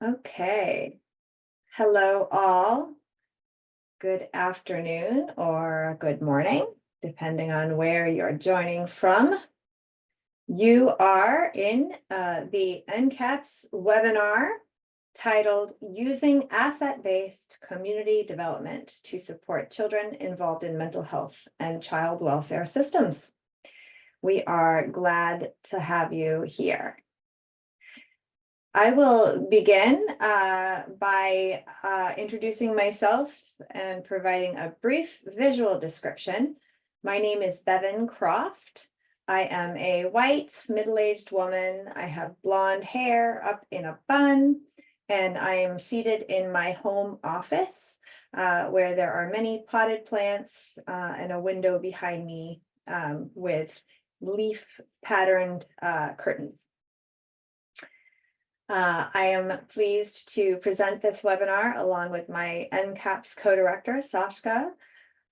Okay. Hello, all. Good afternoon or good morning, depending on where you're joining from. You are in the NCAPS webinar titled Using Asset-Based Community Development to Support Children Involved in Mental Health and Child Welfare Systems. We are glad to have you here. I will begin by introducing myself and providing a brief visual description. My name is Bevan Croft. I am a white, middle-aged woman. I have blonde hair up in a bun, and I am seated in my home office where there are many potted plants and a window behind me with leaf-patterned curtains. I am pleased to present this webinar along with my NCAPS co-director, Sashka.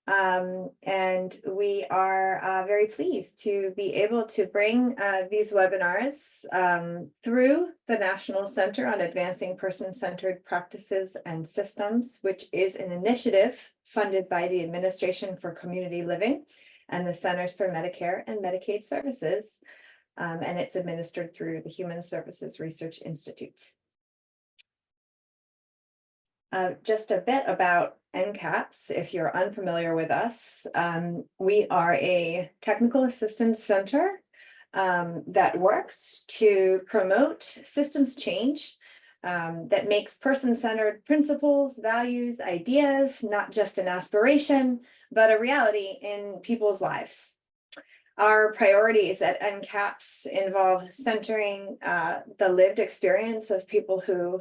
And we are very pleased to be able to bring these webinars through the National Center on Advancing Person-Centered Practices and Systems, which is an initiative funded by the Administration for Community Living and the Centers for Medicare and Medicaid Services. And it's administered through the Human Services Research Institute. Just a bit about NCAPS, if you're unfamiliar with us. We are a technical assistance center that works to promote systems change that makes person-centered principles, values, ideas, not just an aspiration, but a reality in people's lives. Our priorities at NCAPS involve centering the lived experience of people who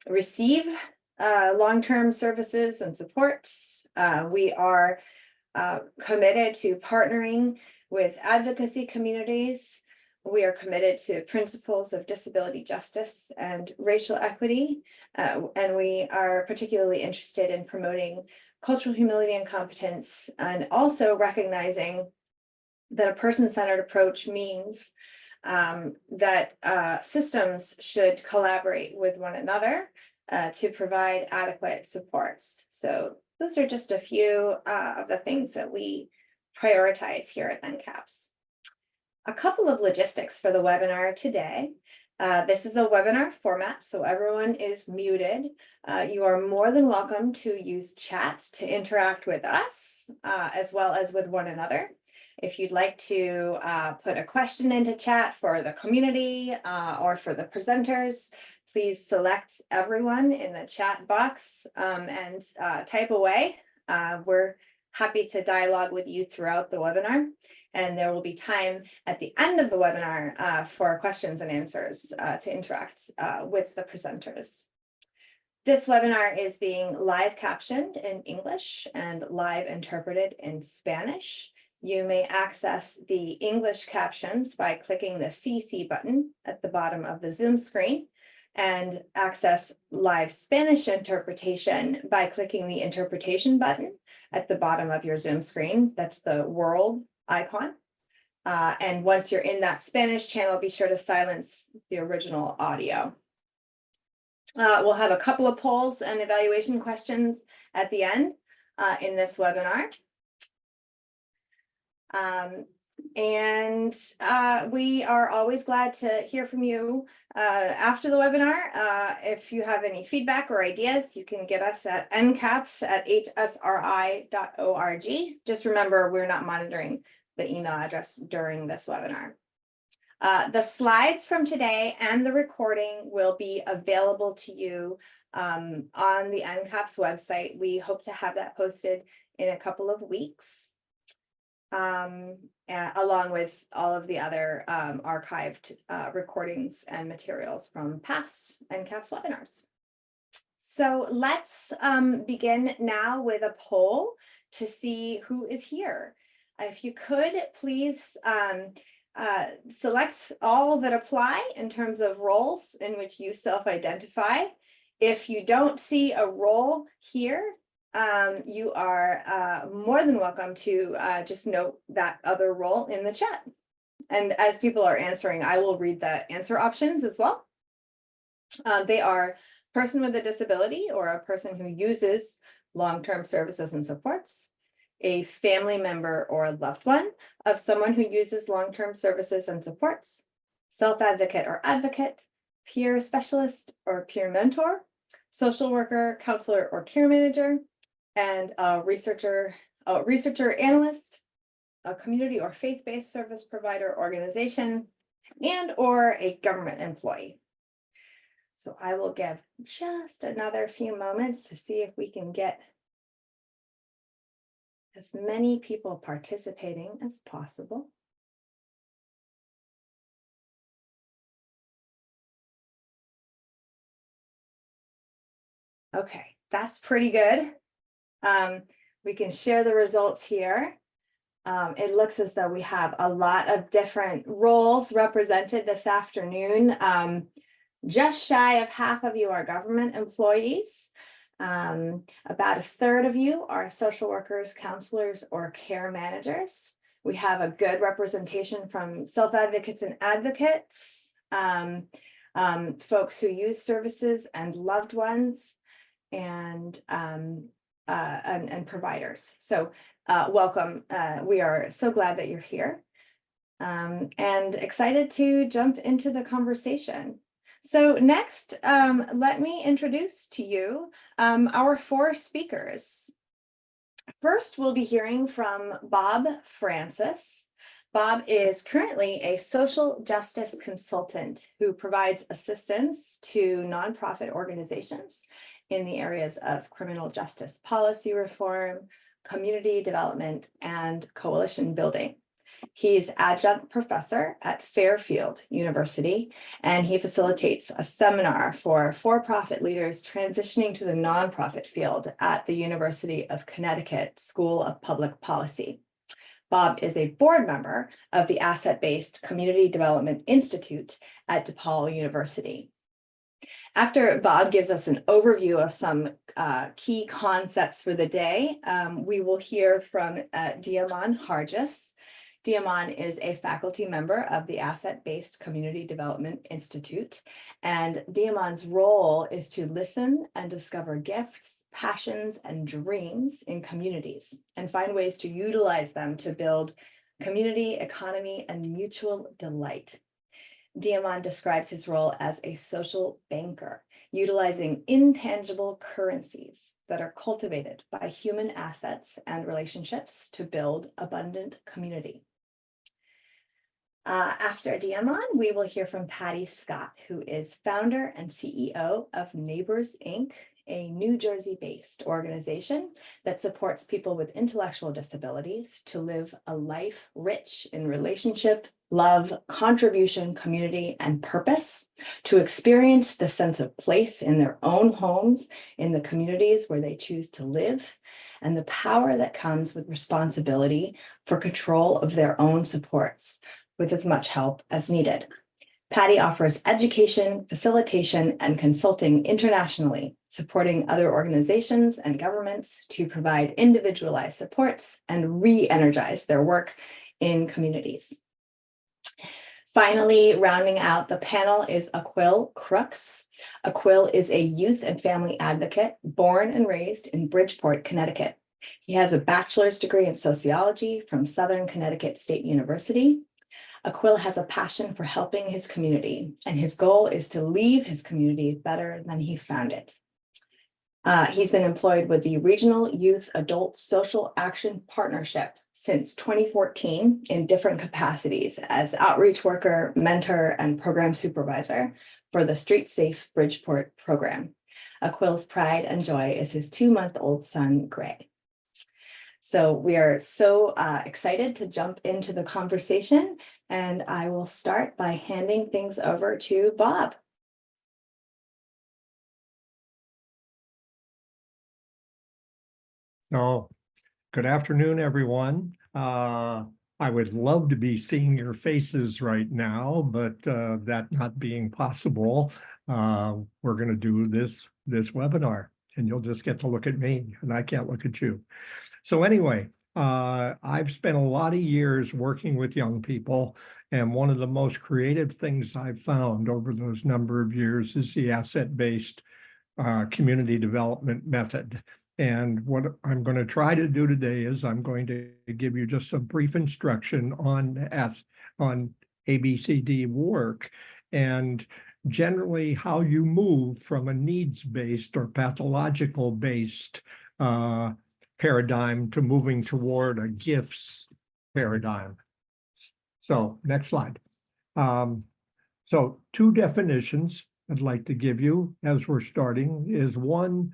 receive long-term services and supports. We are committed to partnering with advocacy communities. We are committed to principles of disability justice and racial equity. And we are particularly interested in promoting cultural humility and competence, and also recognizing that a person-centered approach means that systems should collaborate with one another to provide adequate supports. So those are just a few of the things that we prioritize here at NCAPS. A couple of logistics for the webinar today. This is a webinar format, so everyone is muted. You are more than welcome to use chat to interact with us as well as with one another. If you'd like to put a question into chat for the community or for the presenters, please select everyone in the chat box and type away. We're happy to dialogue with you throughout the webinar, and there will be time at the end of the webinar for questions and answers to interact with the presenters. This webinar is being live captioned in English and live interpreted in Spanish. You may access the English captions by clicking the CC button at the bottom of the Zoom screen, and access live Spanish interpretation by clicking the interpretation button at the bottom of your Zoom screen. That's the world icon. And once you're in that Spanish channel, be sure to silence the original audio. We'll have a couple of polls and evaluation questions at the end in this webinar. We are always glad to hear from you after the webinar. If you have any feedback or ideas, you can get us at ncaps@hsri.org. Just remember, we're not monitoring the email address during this webinar. The slides from today and the recording will be available to you on the NCAPS website. We hope to have that posted in a couple of weeks. Along with all of the other archived recordings and materials from past NCAPS webinars. So let's begin now with a poll to see who is here. If you could, please select all that apply in terms of roles in which you self-identify. If you don't see a role here, you are more than welcome to just note that other role in the chat. And as people are answering, I will read the answer options as well. They are person with a disability or a person who uses long-term services and supports, a family member or a loved one of someone who uses long-term services and supports, self-advocate or advocate, peer specialist or peer mentor, social worker, counselor, or care manager, and a researcher, analyst, a community or faith-based service provider organization, and or a government employee. So I will give just another few moments to see if we can get as many people participating as possible. Okay, that's pretty good. We can share the results here. It looks as though we have a lot of different roles represented this afternoon. Just shy of half of you are government employees. About a third of you are social workers, counselors, or care managers. We have a good representation from self-advocates and advocates, folks who use services and loved ones, and providers. So welcome. We are so glad that you're here, and excited to jump into the conversation. So next, let me introduce to you our four speakers. First, we'll be hearing from Bob Francis. Bob is currently a social justice consultant who provides assistance to nonprofit organizations in the areas of criminal justice policy reform, community development, and coalition building. He's adjunct professor at Fairfield University, and he facilitates a seminar for for-profit leaders transitioning to the nonprofit field at the University of Connecticut School of Public Policy. Bob is a board member of the Asset-Based Community Development Institute at DePaul University. After Bob gives us an overview of some key concepts for the day, we will hear from Diaman Hargis. Diaman is a faculty member of the Asset-Based Community Development Institute, and Diaman's role is to listen and discover gifts, passions, and dreams in communities and find ways to utilize them to build community, economy, and mutual delight. Diaman describes his role as a social banker, utilizing intangible currencies that are cultivated by human assets and relationships to build abundant community. After Diaman, we will hear from Patty Scott, who is founder and CEO of Neighbors, Inc., a New Jersey-based organization that supports people with intellectual disabilities to live a life rich in relationship, love, contribution, community, and purpose, to experience the sense of place in their own homes, in the communities where they choose to live, and the power that comes with responsibility for control of their own supports, with as much help as needed. Patty offers education, facilitation, and consulting internationally, supporting other organizations and governments to provide individualized supports and re-energize their work in communities. Finally, rounding out the panel is Aquil Crooks. Aquil is a youth and family advocate born and raised in Bridgeport, Connecticut. He has a bachelor's degree in sociology from Southern Connecticut State University. Aquil has a passion for helping his community, and his goal is to leave his community better than he found it. He's been employed with the Regional Youth Adult Social Action Partnership since 2014 in different capacities as outreach worker, mentor, and program supervisor for the Street Safe Bridgeport program. Aquil's pride and joy is his 2-month-old son, Gray. So we are so excited to jump into the conversation, and I will start by handing things over to Bob. So, good afternoon, everyone. I would love to be seeing your faces right now, but that not being possible, we're going to do this webinar, and you'll just get to look at me, and I can't look at you. So anyway, I've spent a lot of years working with young people, and one of the most creative things I've found over those number of years is the asset-based community development method. And what I'm going to try to do today is I'm going to give you just some brief instruction on ABCD work, and generally how you move from a needs-based or pathological-based paradigm to moving toward a gifts paradigm. So next slide. So two definitions I'd like to give you as we're starting is one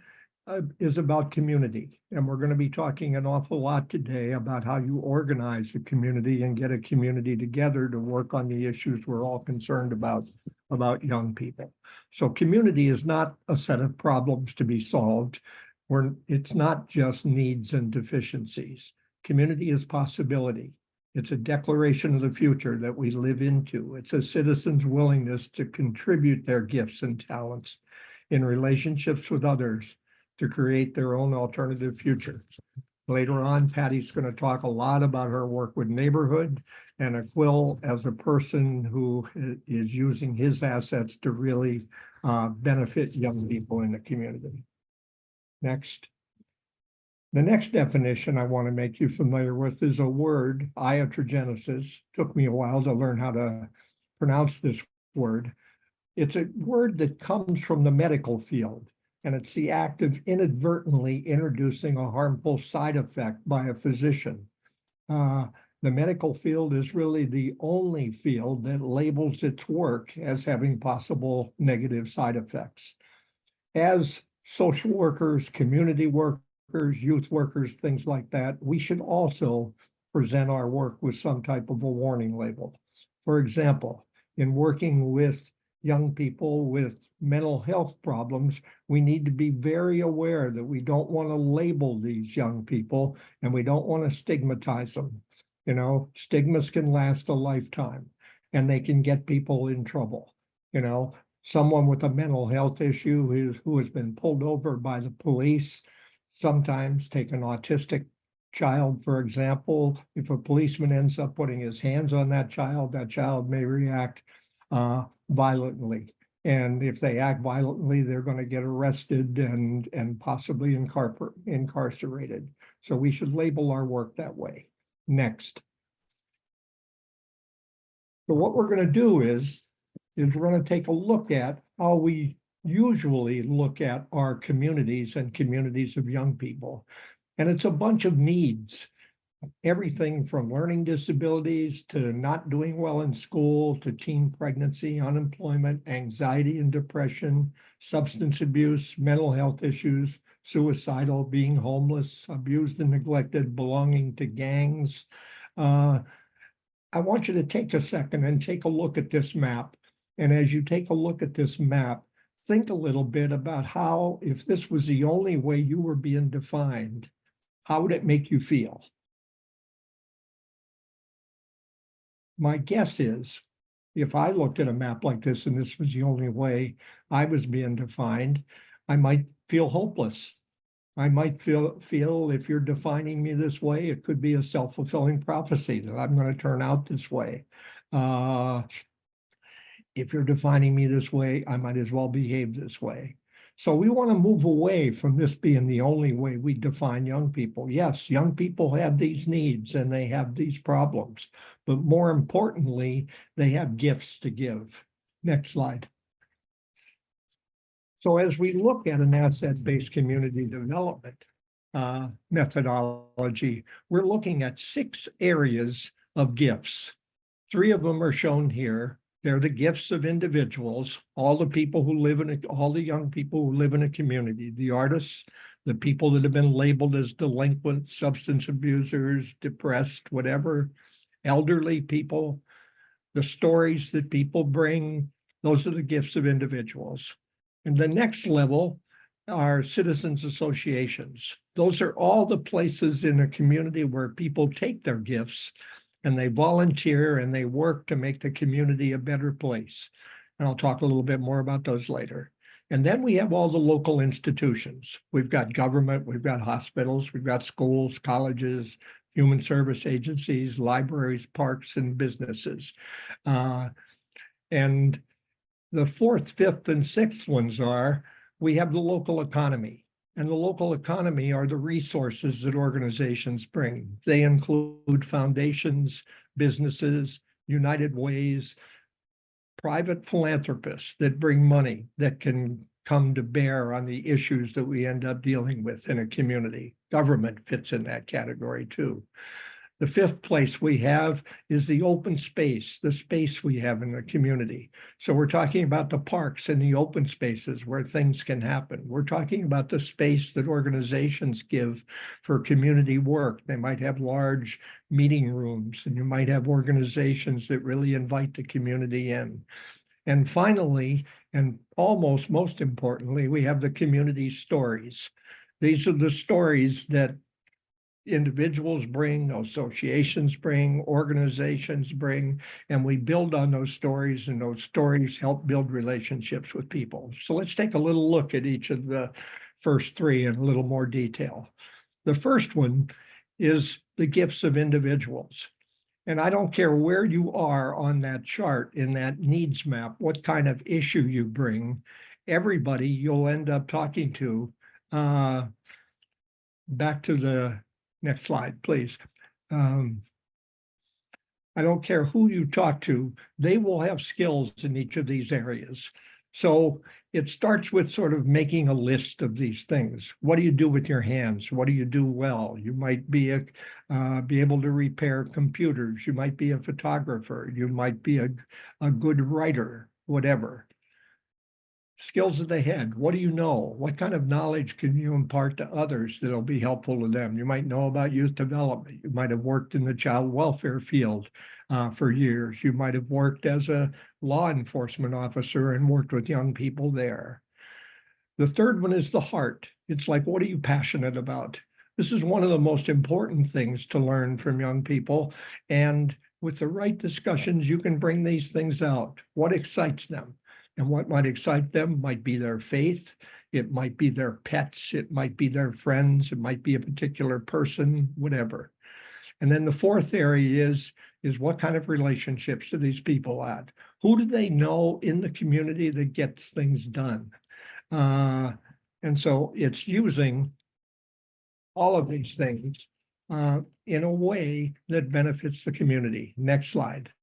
is about community. And we're going to be talking an awful lot today about how you organize a community and get a community together to work on the issues we're all concerned about young people. So community is not a set of problems to be solved. It's not just needs and deficiencies. Community is possibility. It's a declaration of the future that we live into. It's a citizen's willingness to contribute their gifts and talents in relationships with others to create their own alternative future. Later on, Patty's going to talk a lot about her work with neighborhood and Aquil as a person who is using his assets to really benefit young people in the community. Next. The next definition I want to make you familiar with is a word, iatrogenesis. Took me a while to learn how to pronounce this word. It's a word that comes from the medical field, and it's the act of inadvertently introducing a harmful side effect by a physician. The medical field is really the only field that labels its work as having possible negative side effects. As social workers, community workers, youth workers, things like that, we should also present our work with some type of a warning label. For example, in working with young people with mental health problems, we need to be very aware that we don't want to label these young people and we don't want to stigmatize them. You know, stigmas can last a lifetime and they can get people in trouble. You know, someone with a mental health issue who has been pulled over by the police. Sometimes take an autistic child, for example. If a policeman ends up putting his hands on that child may react violently. And if they act violently, they're going to get arrested and possibly incarcerated. So we should label our work that way. Next. So what we're going to do is we're going to take a look at how we usually look at our communities and communities of young people. And it's a bunch of needs, everything from learning disabilities to not doing well in school, to teen pregnancy, unemployment, anxiety and depression, substance abuse, mental health issues, suicidal, being homeless, abused and neglected, belonging to gangs. I want you to take a second and take a look at this map. And as you take a look at this map, think a little bit about how, if this was the only way you were being defined, how would it make you feel? My guess is, if I looked at a map like this and this was the only way I was being defined, I might feel hopeless. I might feel if you're defining me this way, it could be a self-fulfilling prophecy that I'm going to turn out this way. If you're defining me this way, I might as well behave this way. So we want to move away from this being the only way we define young people. Yes, young people have these needs and they have these problems, but more importantly, they have gifts to give. Next slide. So as we look at an asset-based community development methodology, we're looking at 6 areas of gifts. 3 of them are shown here. They're the gifts of individuals, all the people who live in all the young people who live in a community, the artists, the people that have been labeled as delinquent, substance abusers, depressed, whatever, elderly people, the stories that people bring, those are the gifts of individuals. And the next level are citizens associations. Those are all the places in a community where people take their gifts and they volunteer and they work to make the community a better place. And I'll talk a little bit more about those later. And then we have all the local institutions. We've got government, we've got hospitals, we've got schools, colleges, human service agencies, libraries, parks, and businesses. And the fourth, fifth, and sixth ones are, we have the local economy. And the local economy are the resources that organizations bring. They include foundations, businesses, United Ways, private philanthropists that bring money that can come to bear on the issues that we end up dealing with in a community. Government fits in that category too. The fifth place we have is the open space, the space we have in the community. So we're talking about the parks and the open spaces where things can happen. We're talking about the space that organizations give for community work. They might have large meeting rooms, and you might have organizations that really invite the community in. And finally, and almost most importantly, we have the community stories. These are the stories that individuals bring, associations bring, organizations bring, and we build on those stories, and those stories help build relationships with people. So let's take a little look at each of the first three in a little more detail. The first one is the gifts of individuals. And I don't care where you are on that chart in that needs map, what kind of issue you bring, everybody you'll end up talking to. Back to the next slide, please. I don't care who you talk to, they will have skills in each of these areas. So it starts with sort of making a list of these things. What do you do with your hands? What do you do well? You might be able to repair computers. You might be a photographer. You might be a good writer, whatever. Skills of the head. What do you know? What kind of knowledge can you impart to others that'll be helpful to them? You might know about youth development. You might have worked in the child welfare field for years. You might have worked as a law enforcement officer and worked with young people there. The third one is the heart. It's like, what are you passionate about? This is one of the most important things to learn from young people. And with the right discussions, you can bring these things out. What excites them? And what might excite them might be their faith, it might be their pets, it might be their friends, it might be a particular person, whatever. And then the fourth area is what kind of relationships do these people have? Who do they know in the community that gets things done? And so it's using all of these things in a way that benefits the community. Next slide.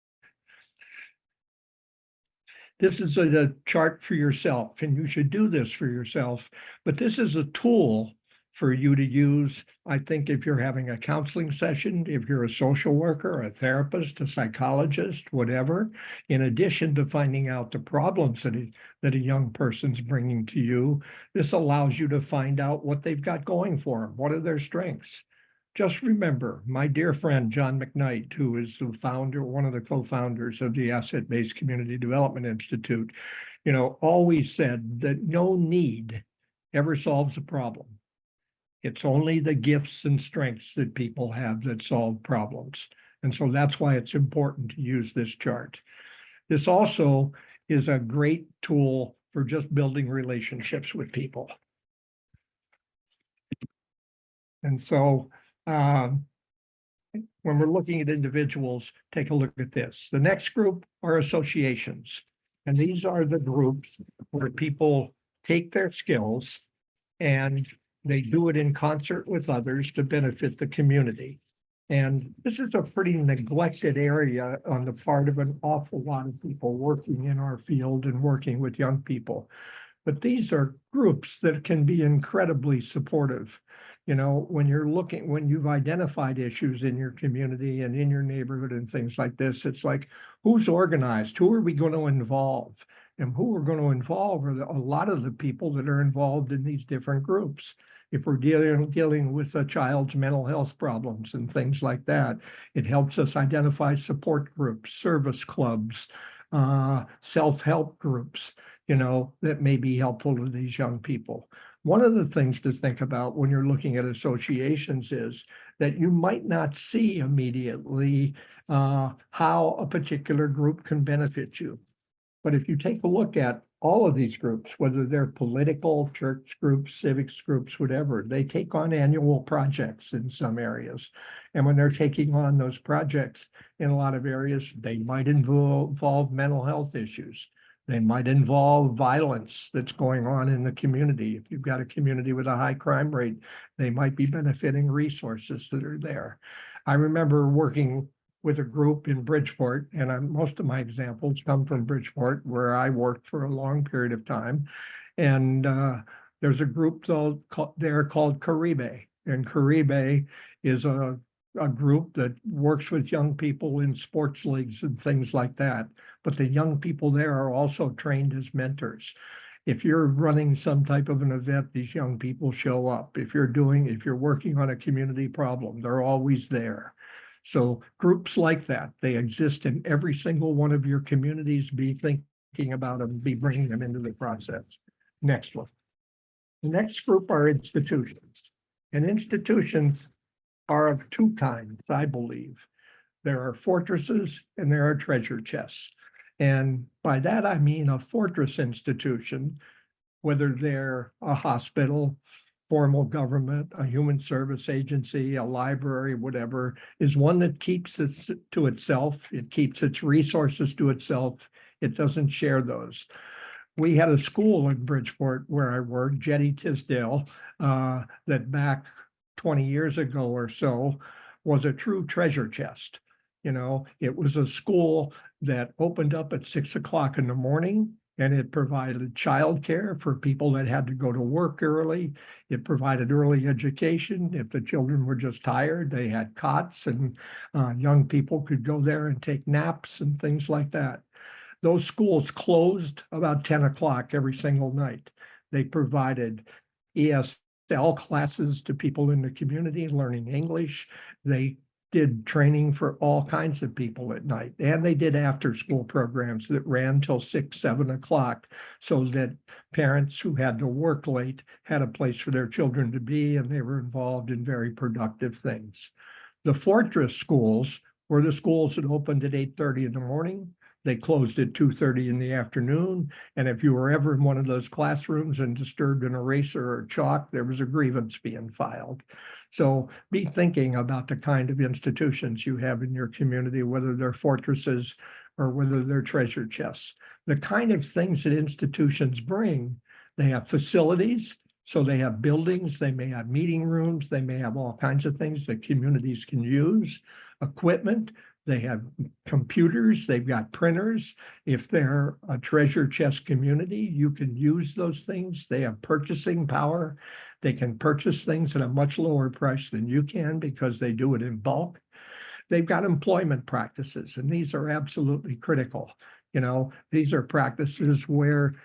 This is a chart for yourself, and you should do this for yourself, but this is a tool for you to use, I think, if you're having a counseling session, if you're a social worker, a therapist, a psychologist, whatever, in addition to finding out the problems that a young person's bringing to you, this allows you to find out what they've got going for them. What are their strengths? Just remember, my dear friend, John McKnight, who is the founder, one of the co-founders of the Asset-Based Community Development Institute, always said that no need ever solves a problem. It's only the gifts and strengths that people have that solve problems. And so that's why it's important to use this chart. This also is a great tool for just building relationships with people. And so when we're looking at individuals, take a look at this. The next group are associations. And these are the groups where people take their skills and they do it in concert with others to benefit the community. And this is a pretty neglected area on the part of an awful lot of people working in our field and working with young people. But these are groups that can be incredibly supportive. When you've identified issues in your community and in your neighborhood and things like this, it's like, who's organized? Who are we going to involve? And who we're going to involve are a lot of the people that are involved in these different groups. If we're dealing with a child's mental health problems and things like that, it helps us identify support groups, service clubs, self-help groups, that may be helpful to these young people. One of the things to think about when you're looking at associations is that you might not see immediately how a particular group can benefit you. But if you take a look at all of these groups, whether they're political, church groups, civics groups, whatever, they take on annual projects in some areas. And when they're taking on those projects in a lot of areas, they might involve mental health issues. They might involve violence that's going on in the community. If you've got a community with a high crime rate, they might be benefiting resources that are there. I remember working with a group in Bridgeport, and most of my examples come from Bridgeport, where I worked for a long period of time. And there's a group there called Caribe, and Caribe is a group that works with young people in sports leagues and things like that. But the young people there are also trained as mentors. If you're running some type of an event, these young people show up. If you're working on a community problem, they're always there. So groups like that, they exist in every single one of your communities. Be thinking about them, be bringing them into the process. Next one. The next group are institutions. And institutions are of two kinds, I believe. There are fortresses and there are treasure chests. And by that, I mean a fortress institution, whether they're a hospital, formal government, a human service agency, a library, whatever, is one that keeps it to itself. It keeps its resources to itself. It doesn't share those. We had a school in Bridgeport where I worked, Jetty Tisdale, that back 20 years ago or so was a true treasure chest. You know, it was a school that opened up at 6 o'clock in the morning, and it provided childcare for people that had to go to work early. It provided early education. If the children were just tired, they had cots, and young people could go there and take naps and things like that. Those schools closed about 10 o'clock every single night. They provided ESL classes to people in the community learning English. They did training for all kinds of people at night. And they did after-school programs that ran till 6, 7 o'clock so that parents who had to work late had a place for their children to be, and they were involved in very productive things. The fortress schools were the schools that opened at 8:30 in the morning. They closed at 2:30 in the afternoon. And if you were ever in one of those classrooms and disturbed an eraser or chalk, there was a grievance being filed. So be thinking about the kind of institutions you have in your community, whether they're fortresses or whether they're treasure chests. The kind of things that institutions bring, they have facilities, so they have buildings, they may have meeting rooms, they may have all kinds of things that communities can use, equipment, they have computers, they've got printers. If they're a treasure chest community, you can use those things. They have purchasing power. They can purchase things at a much lower price than you can because they do it in bulk. They've got employment practices, and these are absolutely critical. You know, these are practices where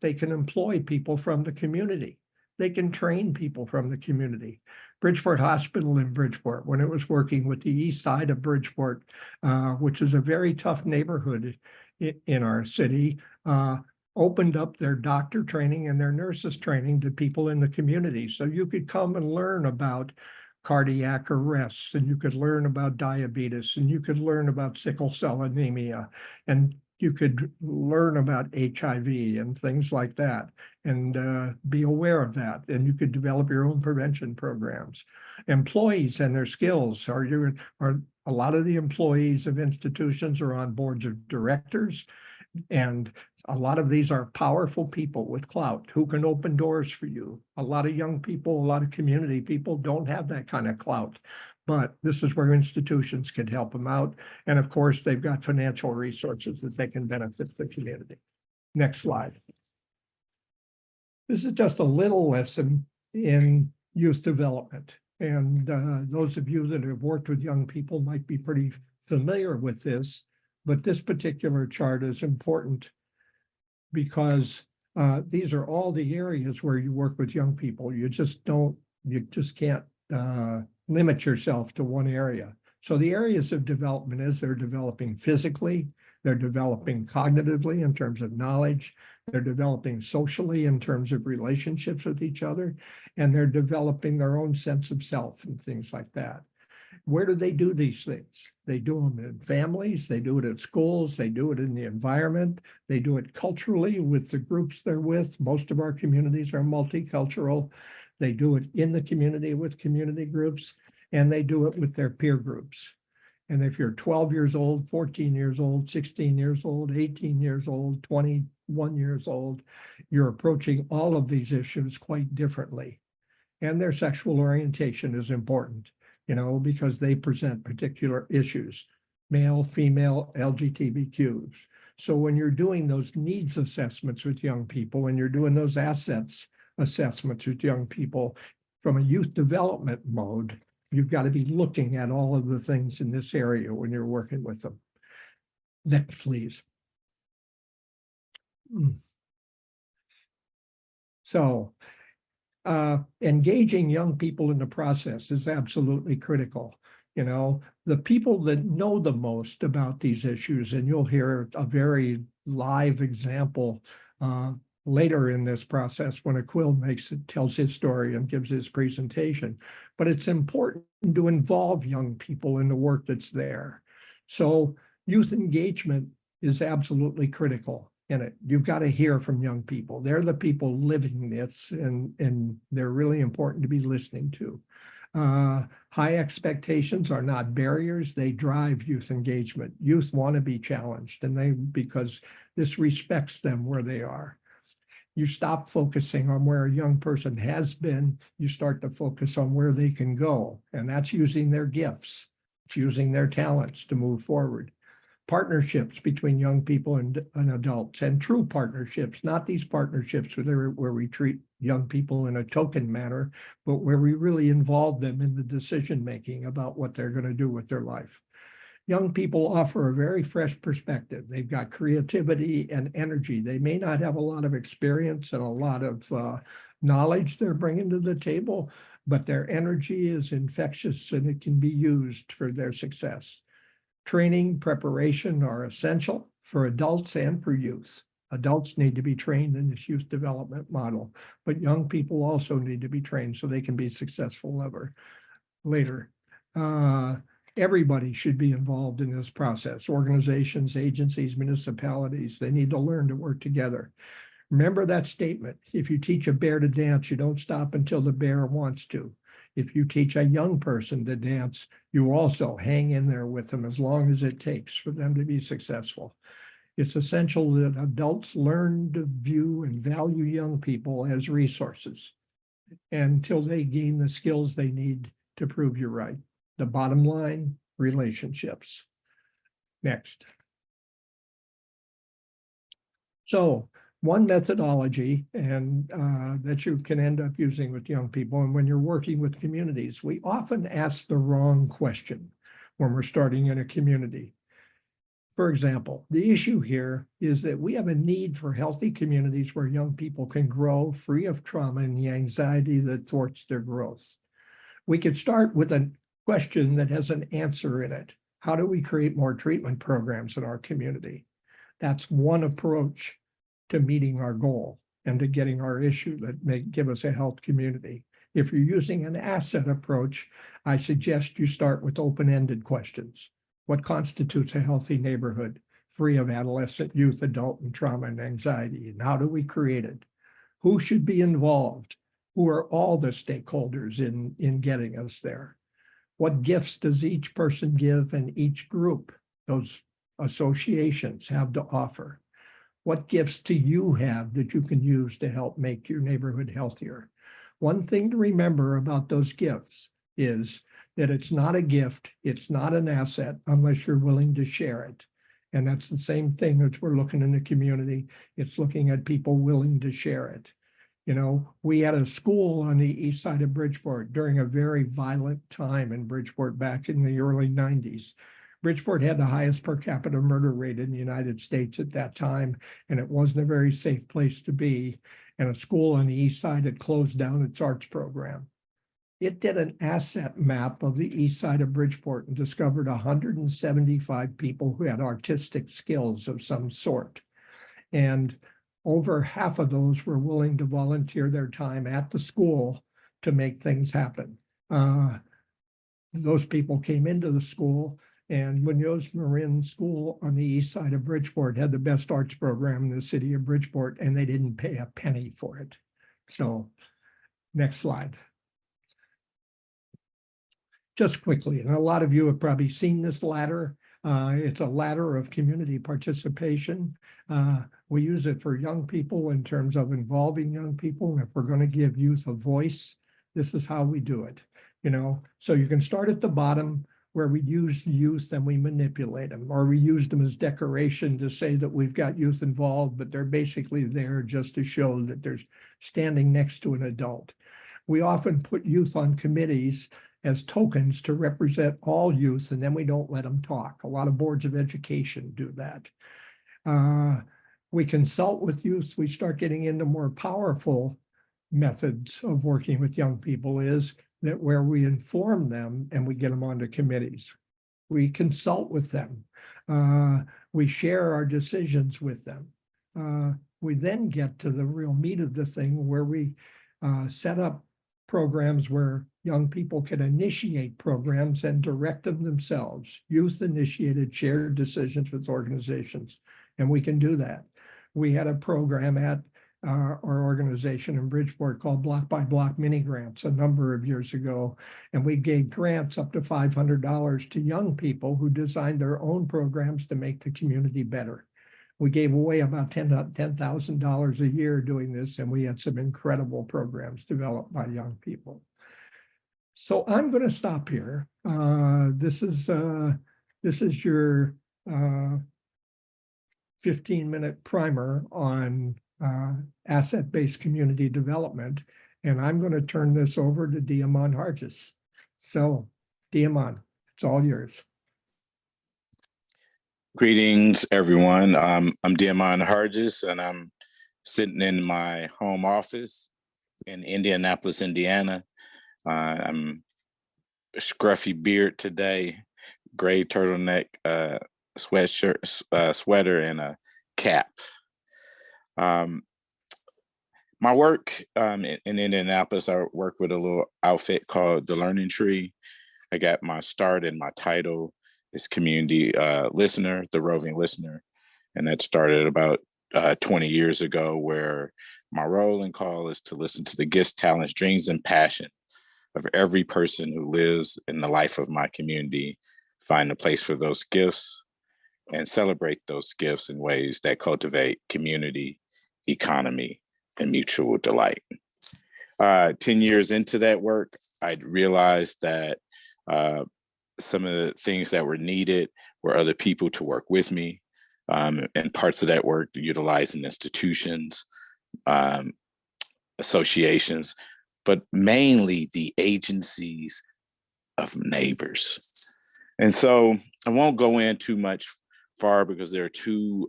they can employ people from the community. They can train people from the community. Bridgeport Hospital in Bridgeport, when it was working with the east side of Bridgeport, which is a very tough neighborhood in our city, opened up their doctor training and their nurses training to people in the community. So you could come and learn about cardiac arrests, and you could learn about diabetes, and you could learn about sickle cell anemia, and you could learn about HIV and things like that, and be aware of that. And you could develop your own prevention programs. Employees and their skills are a lot of the employees of institutions are on boards of directors, and a lot of these are powerful people with clout who can open doors for you. A lot of young people, a lot of community people don't have that kind of clout, but this is where institutions can help them out. And of course, they've got financial resources that they can benefit the community. Next slide. This is just a little lesson in youth development. And those of you that have worked with young people might be pretty familiar with this, but this particular chart is important because these are all the areas where you work with young people. You just can't limit yourself to one area. So the areas of development is they're developing physically, they're developing cognitively in terms of knowledge, they're developing socially in terms of relationships with each other, and they're developing their own sense of self and things like that. Where do they do these things? They do them in families, they do it at schools, they do it in the environment, they do it culturally with the groups they're with. Most of our communities are multicultural. They do it in the community with community groups, and they do it with their peer groups. And if you're 12 years old, 14 years old, 16 years old, 18 years old, 21 years old, you're approaching all of these issues quite differently. And their sexual orientation is important, because they present particular issues, male, female, LGBTQs. So when you're doing those needs assessments with young people, when you're doing those assets assessments with young people from a youth development mode, you've got to be looking at all of the things in this area when you're working with them. Next, please. So, engaging young people in the process is absolutely critical. The people that know the most about these issues, and you'll hear a very live example later in this process when Aquil tells his story and gives his presentation. But it's important to involve young people in the work that's there. So youth engagement is absolutely critical in it. You've got to hear from young people. They're the people living this, and they're really important to be listening to. High expectations are not barriers. They drive youth engagement. Youth want to be challenged, and because this respects them where they are. You stop focusing on where a young person has been. You start to focus on where they can go, and that's using their gifts. It's using their talents to move forward. Partnerships between young people and adults, and true partnerships, not these partnerships where we treat young people in a token manner, but where we really involve them in the decision-making about what they're going to do with their life. Young people offer a very fresh perspective. They've got creativity and energy. They may not have a lot of experience and a lot of knowledge they're bringing to the table, but their energy is infectious and it can be used for their success. Training, preparation are essential for adults and for youth. Adults need to be trained in this youth development model, but young people also need to be trained so they can be successful later. Everybody should be involved in this process. Organizations, agencies, municipalities, they need to learn to work together. Remember that statement. If you teach a bear to dance, you don't stop until the bear wants to. If you teach a young person to dance, you also hang in there with them as long as it takes for them to be successful. It's essential that adults learn to view and value young people as resources until they gain the skills they need to prove you're right. The bottom line, relationships. Next. So one methodology and that you can end up using with young people, and when you're working with communities, we often ask the wrong question when we're starting in a community. For example, the issue here is that we have a need for healthy communities where young people can grow free of trauma and the anxiety that thwarts their growth. We could start with a question that has an answer in it. How do we create more treatment programs in our community? That's one approach to meeting our goal and to getting our issue that may give us a health community. If you're using an asset approach, I suggest you start with open-ended questions. What constitutes a healthy neighborhood free of adolescent, youth, adult, and trauma and anxiety? And how do we create it? Who should be involved? Who are all the stakeholders in getting us there? What gifts does each person give and each group, those associations, have to offer? What gifts do you have that you can use to help make your neighborhood healthier? One thing to remember about those gifts is that it's not a gift, it's not an asset unless you're willing to share it. And that's the same thing as we're looking in the community. It's looking at people willing to share it. We had a school on the east side of Bridgeport during a very violent time in Bridgeport back in the early 90s. Bridgeport had the highest per capita murder rate in the United States at that time, and it wasn't a very safe place to be. And a school on the east side had closed down its arts program. It did an asset map of the east side of Bridgeport and discovered 175 people who had artistic skills of some sort. And over half of those were willing to volunteer their time at the school to make things happen. those people came into the school, and Munoz Marin School on the east side of Bridgeport had the best arts program in the city of Bridgeport, and they didn't pay a penny for it. So next slide. Just quickly, and a lot of you have probably seen this ladder. It's a ladder of community participation. We use it for young people in terms of involving young people. And if we're going to give youth a voice, this is how we do it. You know, so you can start at the bottom where we use youth and we manipulate them, or we use them as decoration to say that we've got youth involved, but they're basically there just to show that they're standing next to an adult. We often put youth on committees as tokens to represent all youth, and then we don't let them talk. A lot of boards of education do that. We consult with youth. We start getting into more powerful methods of working with young people, is that where we inform them and we get them onto committees. We consult with them. We share our decisions with them. We then get to the real meat of the thing, where we set up programs where young people can initiate programs and direct them themselves. Youth initiated shared decisions with organizations, and we can do that. We had a program at our organization in Bridgeport called Block by Block Mini Grants a number of years ago, and we gave grants up to $500 to young people who designed their own programs to make the community better. We gave away about $10,000 a year doing this, and we had some incredible programs developed by young people. So I'm going to stop here. This is your 15-minute primer on asset-based community development, and I'm going to turn this over to Diamond Hargis. So, Diamond, it's all yours. Greetings, everyone. I'm Diamond Hargis, and I'm sitting in my home office in Indianapolis, Indiana. I'm a scruffy beard today, gray turtleneck sweater, and a cap. My work in Indianapolis, I work with a little outfit called The Learning Tree. I got my start and my title is community listener, the roving listener. And that started about 20 years ago, where my role and call is to listen to the gifts, talents, dreams, and passion of every person who lives in the life of my community, find a place for those gifts, and celebrate those gifts in ways that cultivate community, economy, and mutual delight. 10 years into that work, I realized that some of the things that were needed were other people to work with me, and parts of that work utilizing institutions, associations, but mainly the agencies of neighbors. And so I won't go in too much far because there are two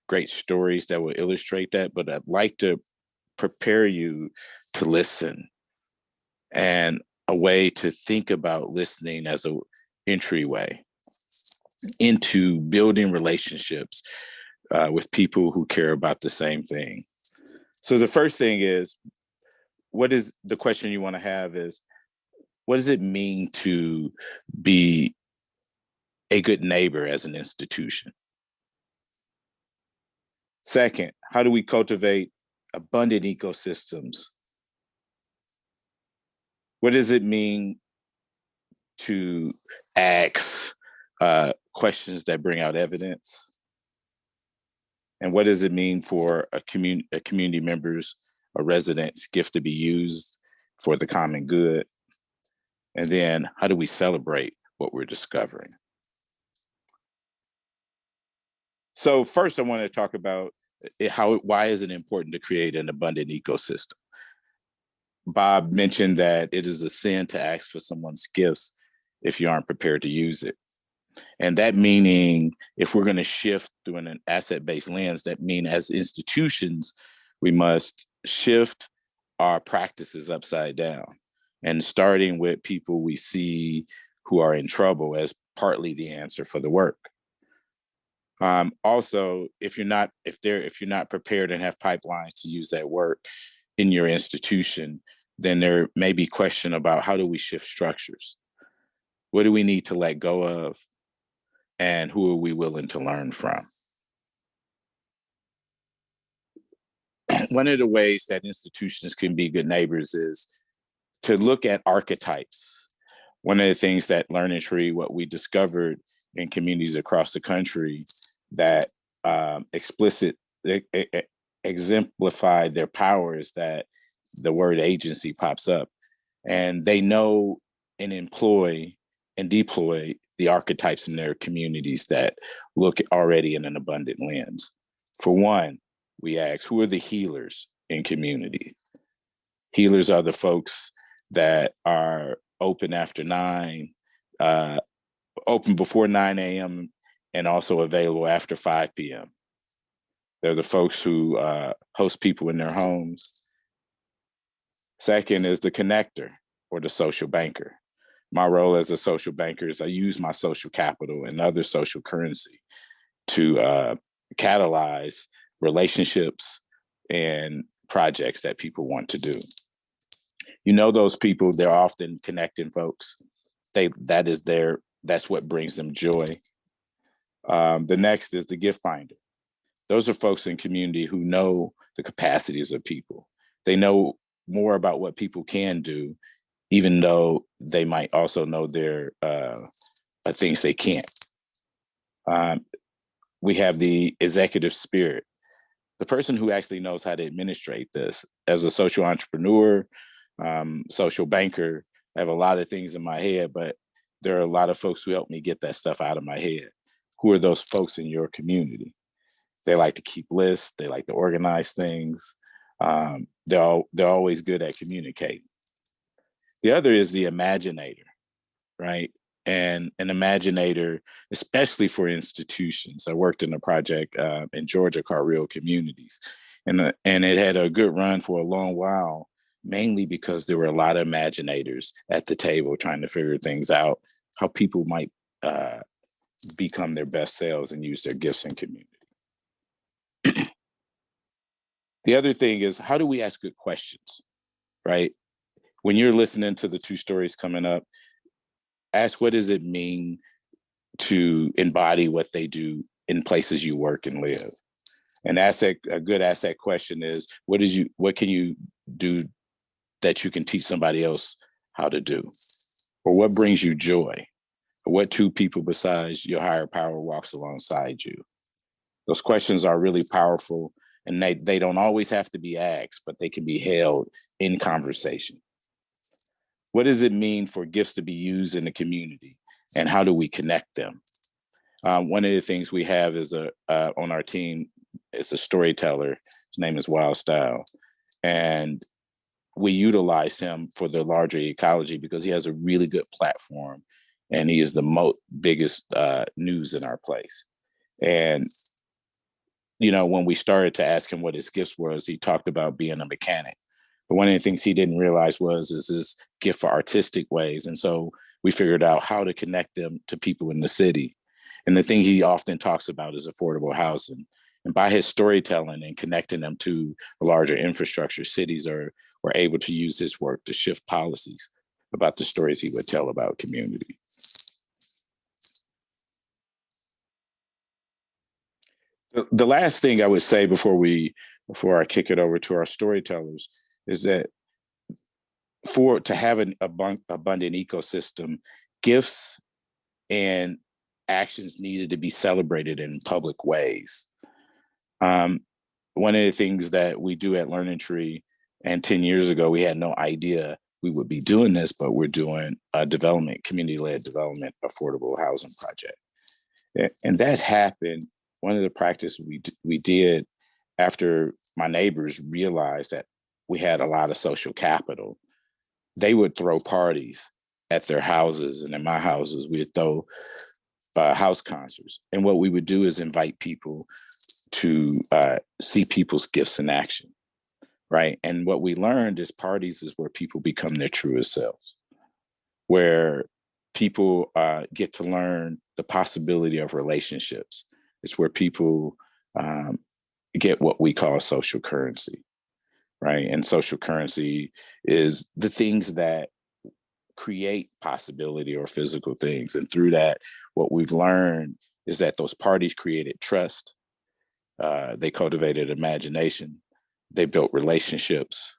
great stories that will illustrate that, but I'd like to prepare you to listen, and a way to think about listening as an entryway into building relationships with people who care about the same thing. So the first thing is, what is the question you want to have is, what does it mean to be a good neighbor as an institution? Second, how do we cultivate abundant ecosystems? What does it mean to ask questions that bring out evidence? And what does it mean for a community member's, a resident's gift to be used for the common good? And then how do we celebrate what we're discovering? So first, I want to talk about why is it important to create an abundant ecosystem? Bob mentioned that it is a sin to ask for someone's gifts if you aren't prepared to use it. And that meaning, if we're going to shift through an asset-based lens, that means as institutions, we must shift our practices upside down, and starting with people we see who are in trouble as partly the answer for the work. Also, if you're not prepared and have pipelines to use that work in your institution, then there may be question about how do we shift structures? What do we need to let go of? And who are we willing to learn from? One of the ways that institutions can be good neighbors is to look at archetypes. One of the things that Learning Tree, what we discovered in communities across the country that exemplify their powers, that the word agency pops up, and they know and employ and deploy the archetypes in their communities that look already in an abundant lens. For one, we ask, who are the healers in community? Healers are the folks that are open after 9, open before 9 a.m. and also available after 5 p.m. They're the folks who host people in their homes. Second is the connector or the social banker. My role as a social banker is I use my social capital and other social currency to catalyze relationships and projects that people want to do. You know, those people, they're often connecting folks. That's what brings them joy. The next is the gift finder. Those are folks in community who know the capacities of people. They know more about what people can do, even though they might also know there are things they can't. We have the executive spirit, the person who actually knows how to administrate this. As a social entrepreneur, social banker, I have a lot of things in my head, but there are a lot of folks who help me get that stuff out of my head. Who are those folks in your community? They like to keep lists. They like to organize things. They're always good at communicating. The other is the imaginator, right? And an imaginator, especially for institutions. I worked in a project in Georgia called Real Communities, and it had a good run for a long while, mainly because there were a lot of imaginators at the table trying to figure things out, how people might become their best selves and use their gifts in community. The other thing is, how do we ask good questions, right? When you're listening to the 2 stories coming up, ask, what does it mean to embody what they do in places you work and live? And a good asset question is, what can you do that you can teach somebody else how to do? Or what brings you joy? Or what 2 people besides your higher power walks alongside you? Those questions are really powerful, and they don't always have to be asked, but they can be held in conversation. What does it mean for gifts to be used in the community, and how do we connect them? One of the things we have is on our team is a storyteller. His name is Wild Style, and we utilized him for the larger ecology because he has a really good platform, and he is the biggest news in our place. And you know, when we started to ask him what his gifts was, he talked about being a mechanic. But one of the things he didn't realize is his gift for artistic ways. And so we figured out how to connect them to people in the city. And the thing he often talks about is affordable housing. And by his storytelling and connecting them to a larger infrastructure, cities were able to use his work to shift policies about the stories he would tell about community. The last thing I would say before I kick it over to our storytellers is that to have an abundant ecosystem, gifts and actions needed to be celebrated in public ways. One of the things that we do at Learning Tree, and 10 years ago, we had no idea we would be doing this, but we're doing a community-led development, affordable housing project. And that happened. One of the practices we did after my neighbors realized that we had a lot of social capital, they would throw parties at their houses, and in my houses, we'd throw house concerts. And what we would do is invite people to see people's gifts in action, right? And what we learned is parties is where people become their truest selves, where people get to learn the possibility of relationships. It's where people get what we call social currency, right? And social currency is the things that create possibility or physical things. And through that, what we've learned is that those parties created trust. They cultivated imagination. They built relationships,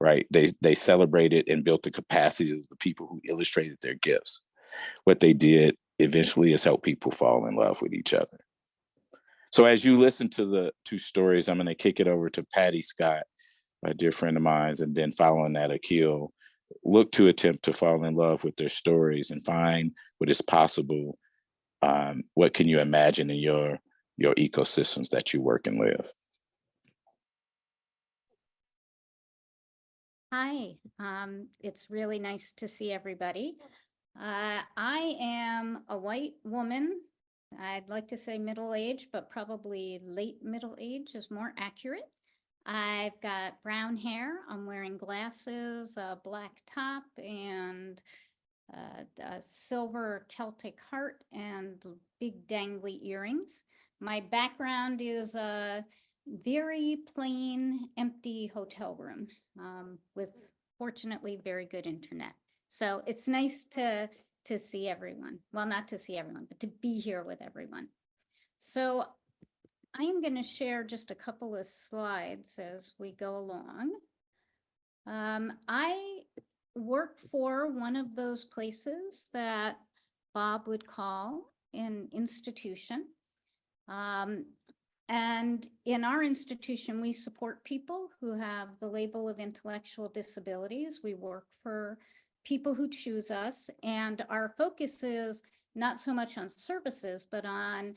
right? They celebrated and built the capacities of the people who illustrated their gifts. What they did eventually is help people fall in love with each other. So as you listen to the two stories, I'm going to kick it over to Patty Scott, a dear friend of mine, and then following that, Akil. Look to attempt to fall in love with their stories and find what is possible. What can you imagine in your ecosystems that you work and live? Hi, it's really nice to see everybody. I am a white woman. I'd like to say middle age, but probably late middle age is more accurate. I've got brown hair. I'm wearing glasses, a black top, and a silver Celtic heart and big dangly earrings. My background is a very plain, empty hotel room with fortunately very good internet. So it's nice to see everyone. Well, not to see everyone, but to be here with everyone. So I am going to share just a couple of slides as we go along. I work for one of those places that Bob would call an institution. And in our institution, we support people who have the label of intellectual disabilities. We work for people who choose us, and our focus is not so much on services, but on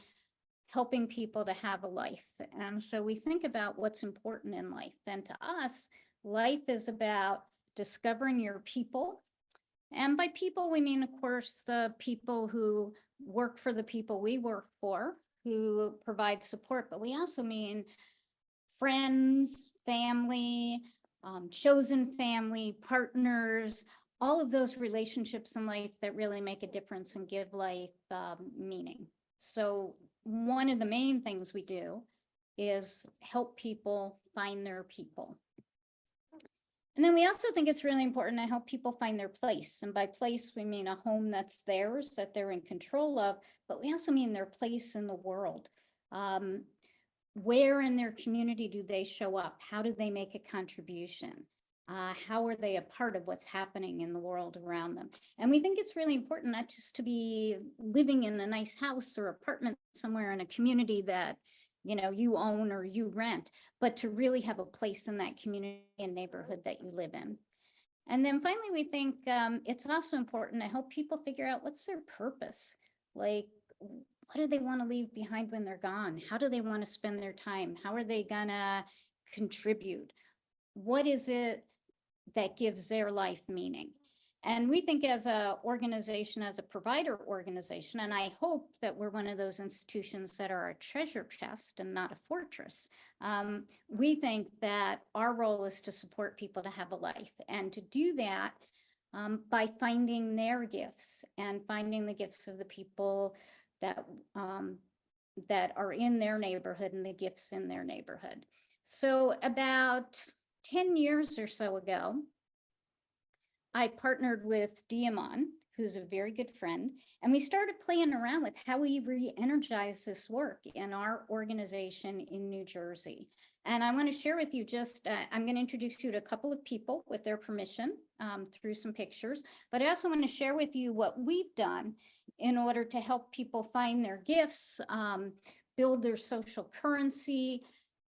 helping people to have a life. And so we think about what's important in life. And to us, life is about discovering your people. And by people, we mean, of course, the people who work for the people we work for, who provide support, but we also mean friends, family, chosen family, partners, all of those relationships in life that really make a difference and give life meaning. So one of the main things we do is help people find their people. And then we also think it's really important to help people find their place. And by place, we mean a home that's theirs, that they're in control of, but we also mean their place in the world. Where in their community do they show up? How do they make a contribution? How are they a part of what's happening in the world around them? And we think it's really important not just to be living in a nice house or apartment somewhere in a community that you own or you rent, but to really have a place in that community and neighborhood that you live in. And then finally, we think it's also important to help people figure out what's their purpose. Like, what do they want to leave behind when they're gone? How do they want to spend their time? How are they gonna contribute? What is it that gives their life meaning? And we think as a organization, as a provider organization, and I hope that we're one of those institutions that are a treasure chest and not a fortress. We think that our role is to support people to have a life, and to do that by finding their gifts and finding the gifts of the people that are in their neighborhood and the gifts in their neighborhood. So about 10 years or so ago, I partnered with Diamond, who's a very good friend, and we started playing around with how we re-energize this work in our organization in New Jersey. And I want to share with you just, I'm going to introduce you to a couple of people with their permission through some pictures, but I also want to share with you what we've done in order to help people find their gifts, build their social currency,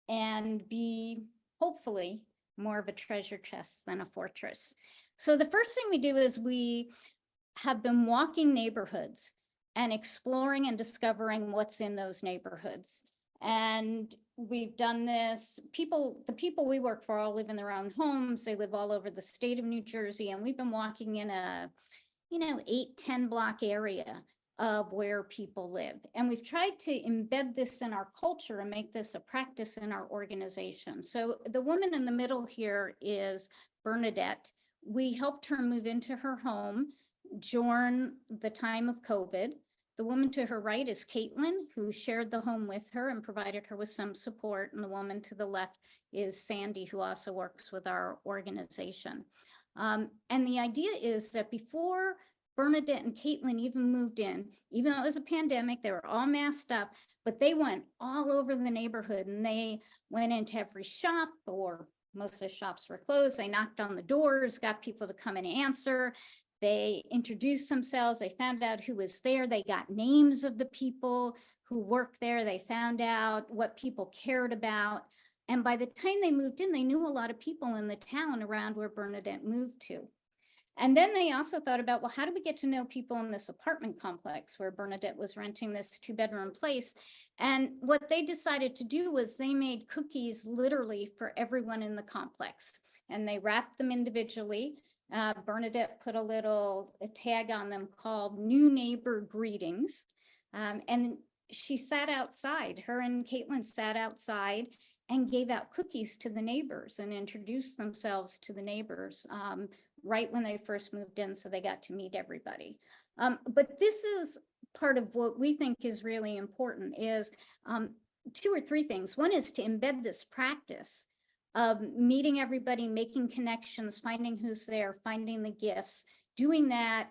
and be hopefully more of a treasure chest than a fortress. So the first thing we do is we have been walking neighborhoods and exploring and discovering what's in those neighborhoods. And we've done this, the people we work for all live in their own homes. They live all over the state of New Jersey. And we've been walking in a, 8-10 block area of where people live. And we've tried to embed this in our culture and make this a practice in our organization. So the woman in the middle here is Bernadette. We helped her move into her home during the time of COVID. The woman to her right is Caitlin, who shared the home with her and provided her with some support. And the woman to the left is Sandy, who also works with our organization. And the idea is that before Bernadette and Caitlin even moved in, even though it was a pandemic, they were all masked up, but they went all over the neighborhood and they went into every shop, or most of the shops were closed. They knocked on the doors, got people to come and answer. They introduced themselves. They found out who was there. They got names of the people who worked there. They found out what people cared about. And by the time they moved in, they knew a lot of people in the town around where Bernadette moved to. And then they also thought about, well, how do we get to know people in this apartment complex where Bernadette was renting this 2-bedroom place? And what they decided to do was they made cookies literally for everyone in the complex, and they wrapped them individually. Bernadette put a tag on them called New Neighbor Greetings. And she sat outside, her and Caitlin sat outside and gave out cookies to the neighbors and introduced themselves to the neighbors right when they first moved in, so they got to meet everybody. But this is part of what we think is really important is 2 or 3 things. One is to embed this practice of meeting everybody, making connections, finding who's there, finding the gifts, doing that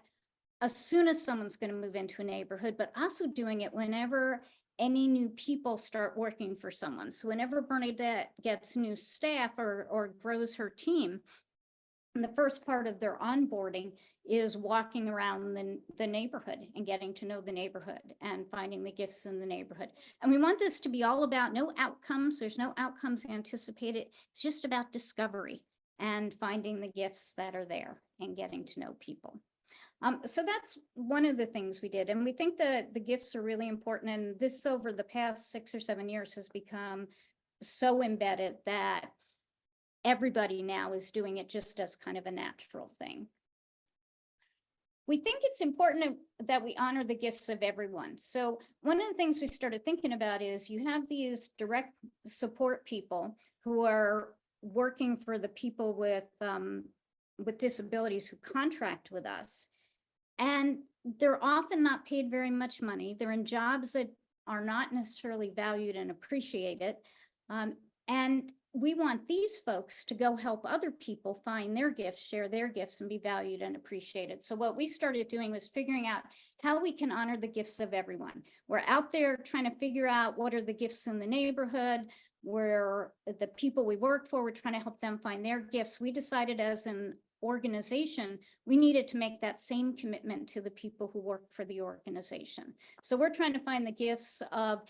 as soon as someone's going to move into a neighborhood, but also doing it whenever any new people start working for someone. So whenever Bernadette gets new staff or grows her team, and the first part of their onboarding is walking around the neighborhood and getting to know the neighborhood and finding the gifts in the neighborhood. And we want this to be all about no outcomes. There's no outcomes anticipated. It's just about discovery and finding the gifts that are there and getting to know people. So that's one of the things we did. And we think that the gifts are really important. And this over the past 6 or 7 years has become so embedded that everybody now is doing it just as kind of a natural thing. We think it's important that we honor the gifts of everyone. So one of the things we started thinking about is you have these direct support people who are working for the people with disabilities who contract with us. And they're often not paid very much money. They're in jobs that are not necessarily valued and appreciated. And we want these folks to go help other people find their gifts, share their gifts, and be valued and appreciated. So what we started doing was figuring out how we can honor the gifts of everyone. We're out there trying to figure out what are the gifts in the neighborhood, where the people we work for, we're trying to help them find their gifts. We decided as an organization, we needed to make that same commitment to the people who work for the organization. So we're trying to find the gifts of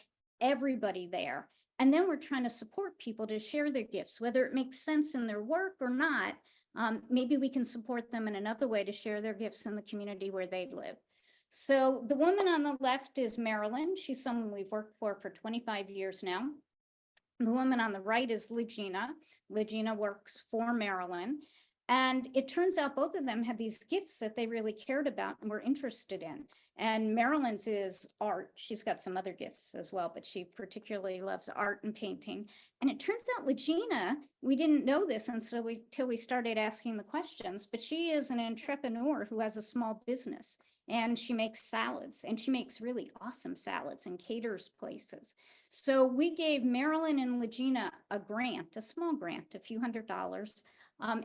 everybody there. And then we're trying to support people to share their gifts, whether it makes sense in their work or not. Maybe we can support them in another way to share their gifts in the community where they live. So the woman on the left is Marilyn. She's someone we've worked for 25 years now. The woman on the right is Legina. Legina works for Marilyn. And it turns out both of them had these gifts that they really cared about and were interested in. And Marilyn's is art. She's got some other gifts as well, but she particularly loves art and painting. And it turns out Legina, we didn't know this until we started asking the questions, but she is an entrepreneur who has a small business. And she makes salads, and she makes really awesome salads and caters places. So we gave Marilyn and Legina a grant, a small grant, a few $100s.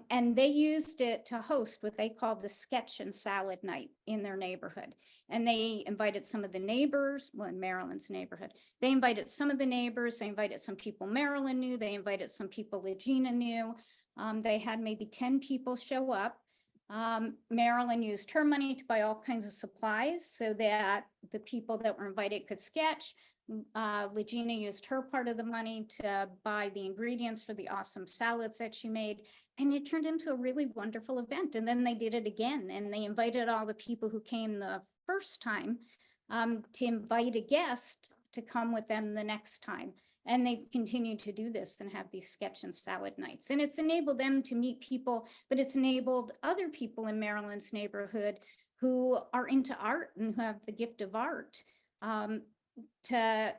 And they used it to host what they called the sketch and salad night in their neighborhood. And they invited some of the neighbors, well, in Marilyn's neighborhood, they invited some of the neighbors, they invited some people Marilyn knew, they invited some people Legina knew. They had maybe 10 people show up. Marilyn used her money to buy all kinds of supplies so that the people that were invited could sketch. Legina used her part of the money to buy the ingredients for the awesome salads that she made. And it turned into a really wonderful event. And then they did it again. And they invited all the people who came the first time to invite a guest to come with them the next time. And they've continued to do this and have these sketch and salad nights. And it's enabled them to meet people, but it's enabled other people in Marilyn's neighborhood who are into art and who have the gift of art to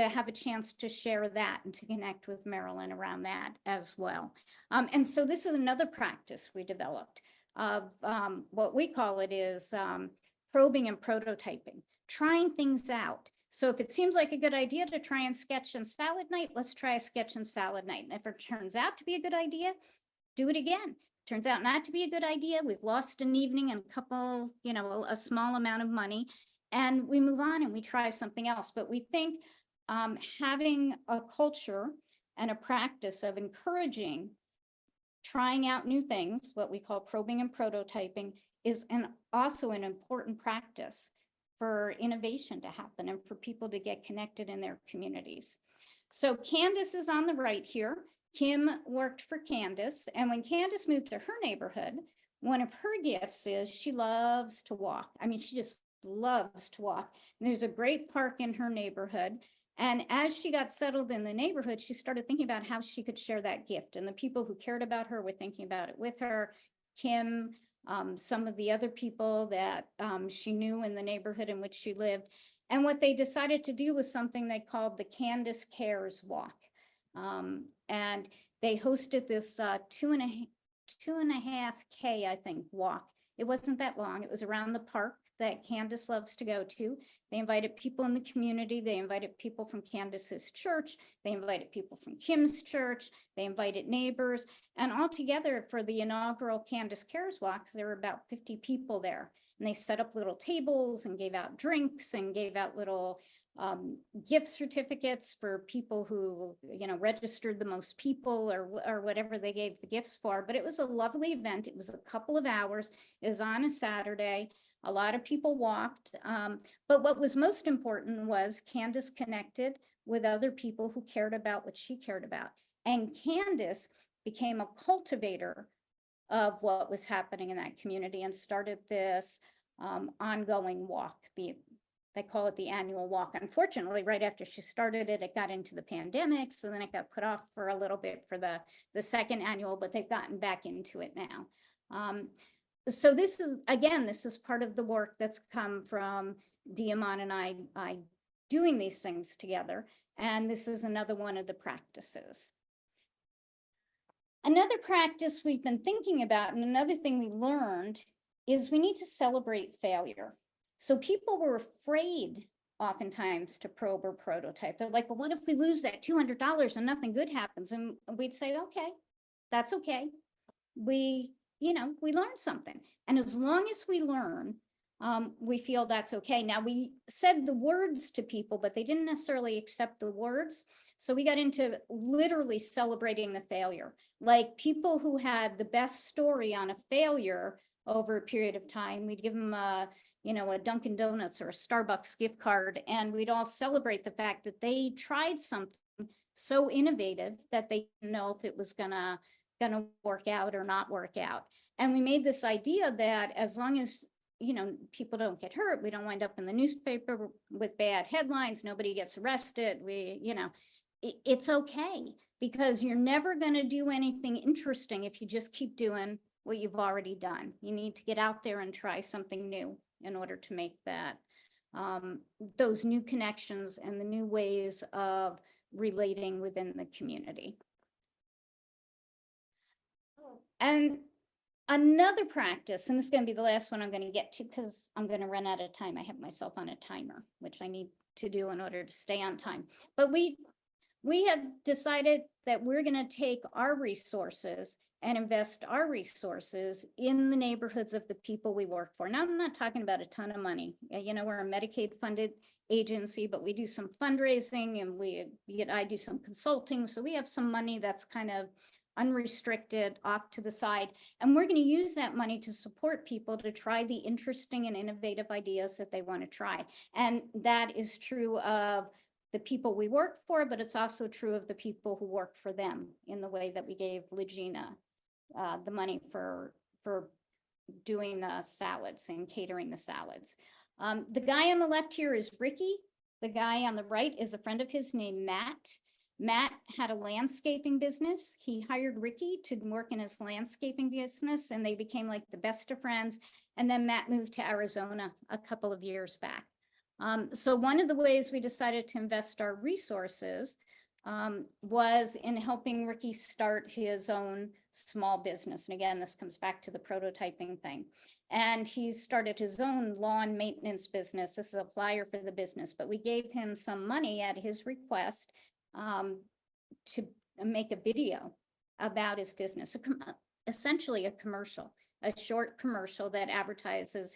have a chance to share that and to connect with Marilyn around that as well. And so this is another practice we developed of what we call it is probing and prototyping, trying things out. So if it seems like a good idea to try and sketch and salad night, let's try a sketch and salad night. And if it turns out to be a good idea, do it again. turns out not to be a good idea. We've lost an evening and a couple, a small amount of money, and we move on and we try something else. But we think having a culture and a practice of encouraging trying out new things, what we call probing and prototyping, is also an important practice for innovation to happen and for people to get connected in their communities. So Candace is on the right here. Kim worked for Candace, and when Candace moved to her neighborhood, one of her gifts is she loves to walk. I mean, she just loves to walk. And there's a great park in her neighborhood. And as she got settled in the neighborhood, she started thinking about how she could share that gift. And the people who cared about her were thinking about it with her. Kim, some of the other people that she knew in the neighborhood in which she lived. And what they decided to do was something they called the Candace Cares Walk. And they hosted this 2.5K, I think, walk. It wasn't that long. It was around the park that Candace loves to go to. They invited people in the community. They invited people from Candace's church. They invited people from Kim's church. They invited neighbors. And all together for the inaugural Candace Cares Walk, there were about 50 people there. And they set up little tables and gave out drinks and gave out little gift certificates for people who, registered the most people or whatever they gave the gifts for. But it was a lovely event. It was a couple of hours. It was on a Saturday. A lot of people walked. But what was most important was Candace connected with other people who cared about what she cared about. And Candace became a cultivator of what was happening in that community and started this ongoing walk. They call it the annual walk. Unfortunately, right after she started it, it got into the pandemic. So then it got put off for a little bit for the second annual, but they've gotten back into it now. So this is part of the work that's come from Diamond and I doing these things together. And this is another one of the practices. Another practice we've been thinking about, and another thing we learned, is we need to celebrate failure. So people were afraid oftentimes to probe or prototype. They're like, well, what if we lose that $200 and nothing good happens? And we'd say, okay, that's okay. We learned something. And as long as we learn, we feel that's okay. Now, we said the words to people, but they didn't necessarily accept the words. So we got into literally celebrating the failure. Like people who had the best story on a failure over a period of time, we'd give them a Dunkin' Donuts or a Starbucks gift card, and we'd all celebrate the fact that they tried something so innovative that they didn't know if it was gonna work out or not work out. And we made this idea that as long as people don't get hurt, we don't wind up in the newspaper with bad headlines, nobody gets arrested, it's okay, because you're never going to do anything interesting if you just keep doing what you've already done. You need to get out there and try something new in order to make that those new connections and the new ways of relating within the community. And another practice, and this is going to be the last one I'm going to get to because I'm going to run out of time. I have myself on a timer, which I need to do in order to stay on time. But we have decided that we're going to take our resources and invest our resources in the neighborhoods of the people we work for. Now, I'm not talking about a ton of money. We're a Medicaid funded agency, but we do some fundraising and I do some consulting. So we have some money that's kind of unrestricted off to the side. And we're going to use that money to support people to try the interesting and innovative ideas that they want to try. And that is true of the people we work for, but it's also true of the people who work for them, in the way that we gave Legina the money for doing the salads and catering the salads. The guy on the left here is Ricky. The guy on the right is a friend of his named Matt. Matt had a landscaping business. He hired Ricky to work in his landscaping business, and they became like the best of friends. And then Matt moved to Arizona a couple of years back. So one of the ways we decided to invest our resources was in helping Ricky start his own small business. And again, this comes back to the prototyping thing. And he started his own lawn maintenance business. This is a flyer for the business, but we gave him some money at his request to make a video about his business, essentially a commercial, a short commercial that advertises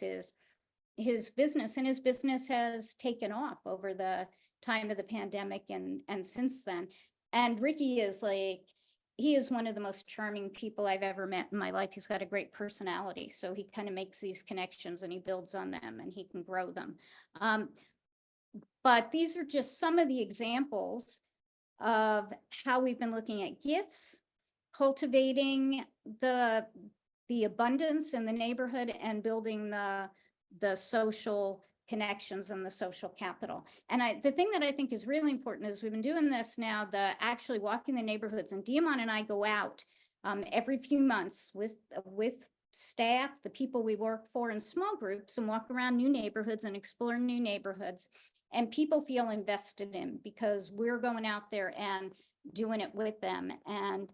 his business, and his business has taken off over the time of the pandemic and since then. And Ricky is like, he is one of the most charming people I've ever met in my life. He's got a great personality, so he kind of makes these connections and he builds on them and he can grow them. But these are just some of the examples of how we've been looking at gifts, cultivating the abundance in the neighborhood, and building the social connections and the social capital. And the thing that I think is really important is we've been doing this now, actually walking the neighborhoods, and Diamond and I go out every few months with staff, the people we work for, in small groups, and walk around new neighborhoods and explore new neighborhoods. And people feel invested in, because we're going out there and doing it with them. And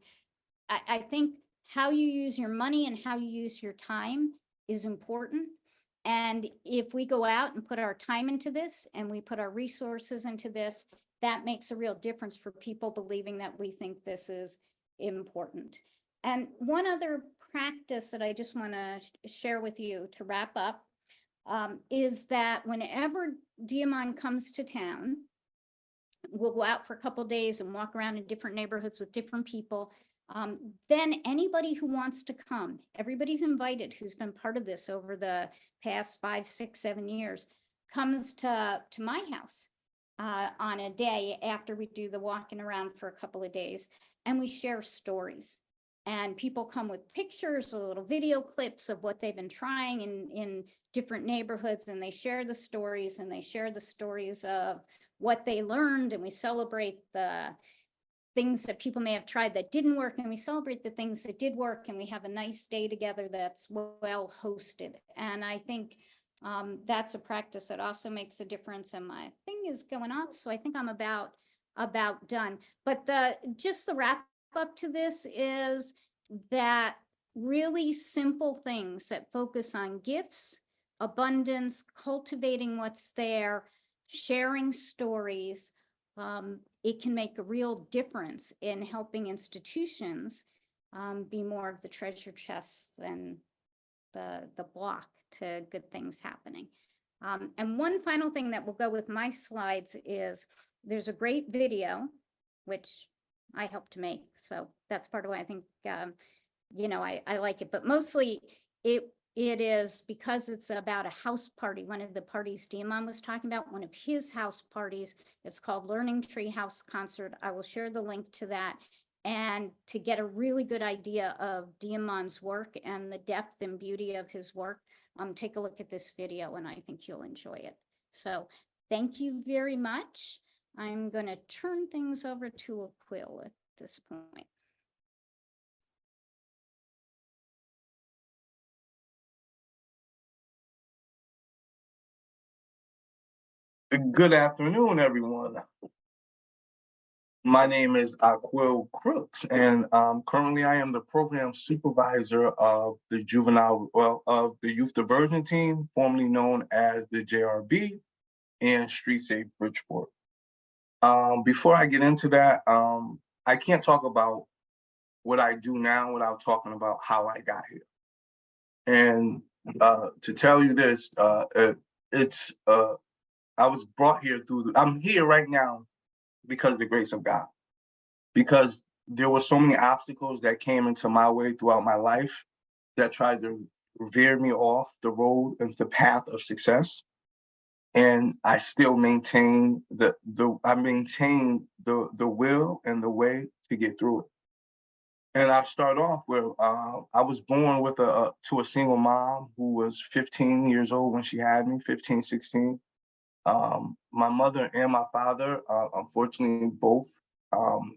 I think how you use your money and how you use your time is important. And if we go out and put our time into this and we put our resources into this, that makes a real difference for people believing that we think this is important. And one other practice that I just want to share with you to wrap up is that whenever Diamond comes to town, we'll go out for a couple of days and walk around in different neighborhoods with different people. Then anybody who wants to come, everybody's invited who's been part of this over the past 5, 6, 7 years, comes to my house on a day after we do the walking around for a couple of days, and we share stories. And people come with pictures or little video clips of what they've been trying in different neighborhoods, and they share the stories, and they share the stories of what they learned, and we celebrate the things that people may have tried that didn't work, and we celebrate the things that did work, and we have a nice day together that's well hosted. And I think that's a practice that also makes a difference. And my thing is going off, so I think I'm about done. But just the wrap up to this is that really simple things that focus on gifts, abundance, cultivating what's there, sharing stories, it can make a real difference in helping institutions be more of the treasure chests than the block to good things happening. And one final thing that will go with my slides is there's a great video, which I helped to make. So that's part of why I think, you know, I like it, but mostly it is because it's about a house party. One of the parties Diamond was talking about, one of his house parties, it's called Learning Tree House Concert. I will share the link to that. And to get a really good idea of Diamond's work and the depth and beauty of his work, take a look at this video and I think you'll enjoy it. So thank you very much. I'm going to turn things over to Aquil at this point. Good afternoon, everyone. My name is Aquil Crooks, and currently I am the program supervisor of the of the Youth Diversion Team, formerly known as the JRB, and Street Safe Bridgeport. Before I get into that, I can't talk about what I do now without talking about how I got here. And to tell you this, I was brought here I'm here right now because of the grace of God, because there were so many obstacles that came into my way throughout my life that tried to veer me off the road and the path of success. And I still maintain the will and the way to get through it. And I start off where I was born to a single mom who was 15 years old when she had me, 15, 16. My mother and my father, unfortunately, both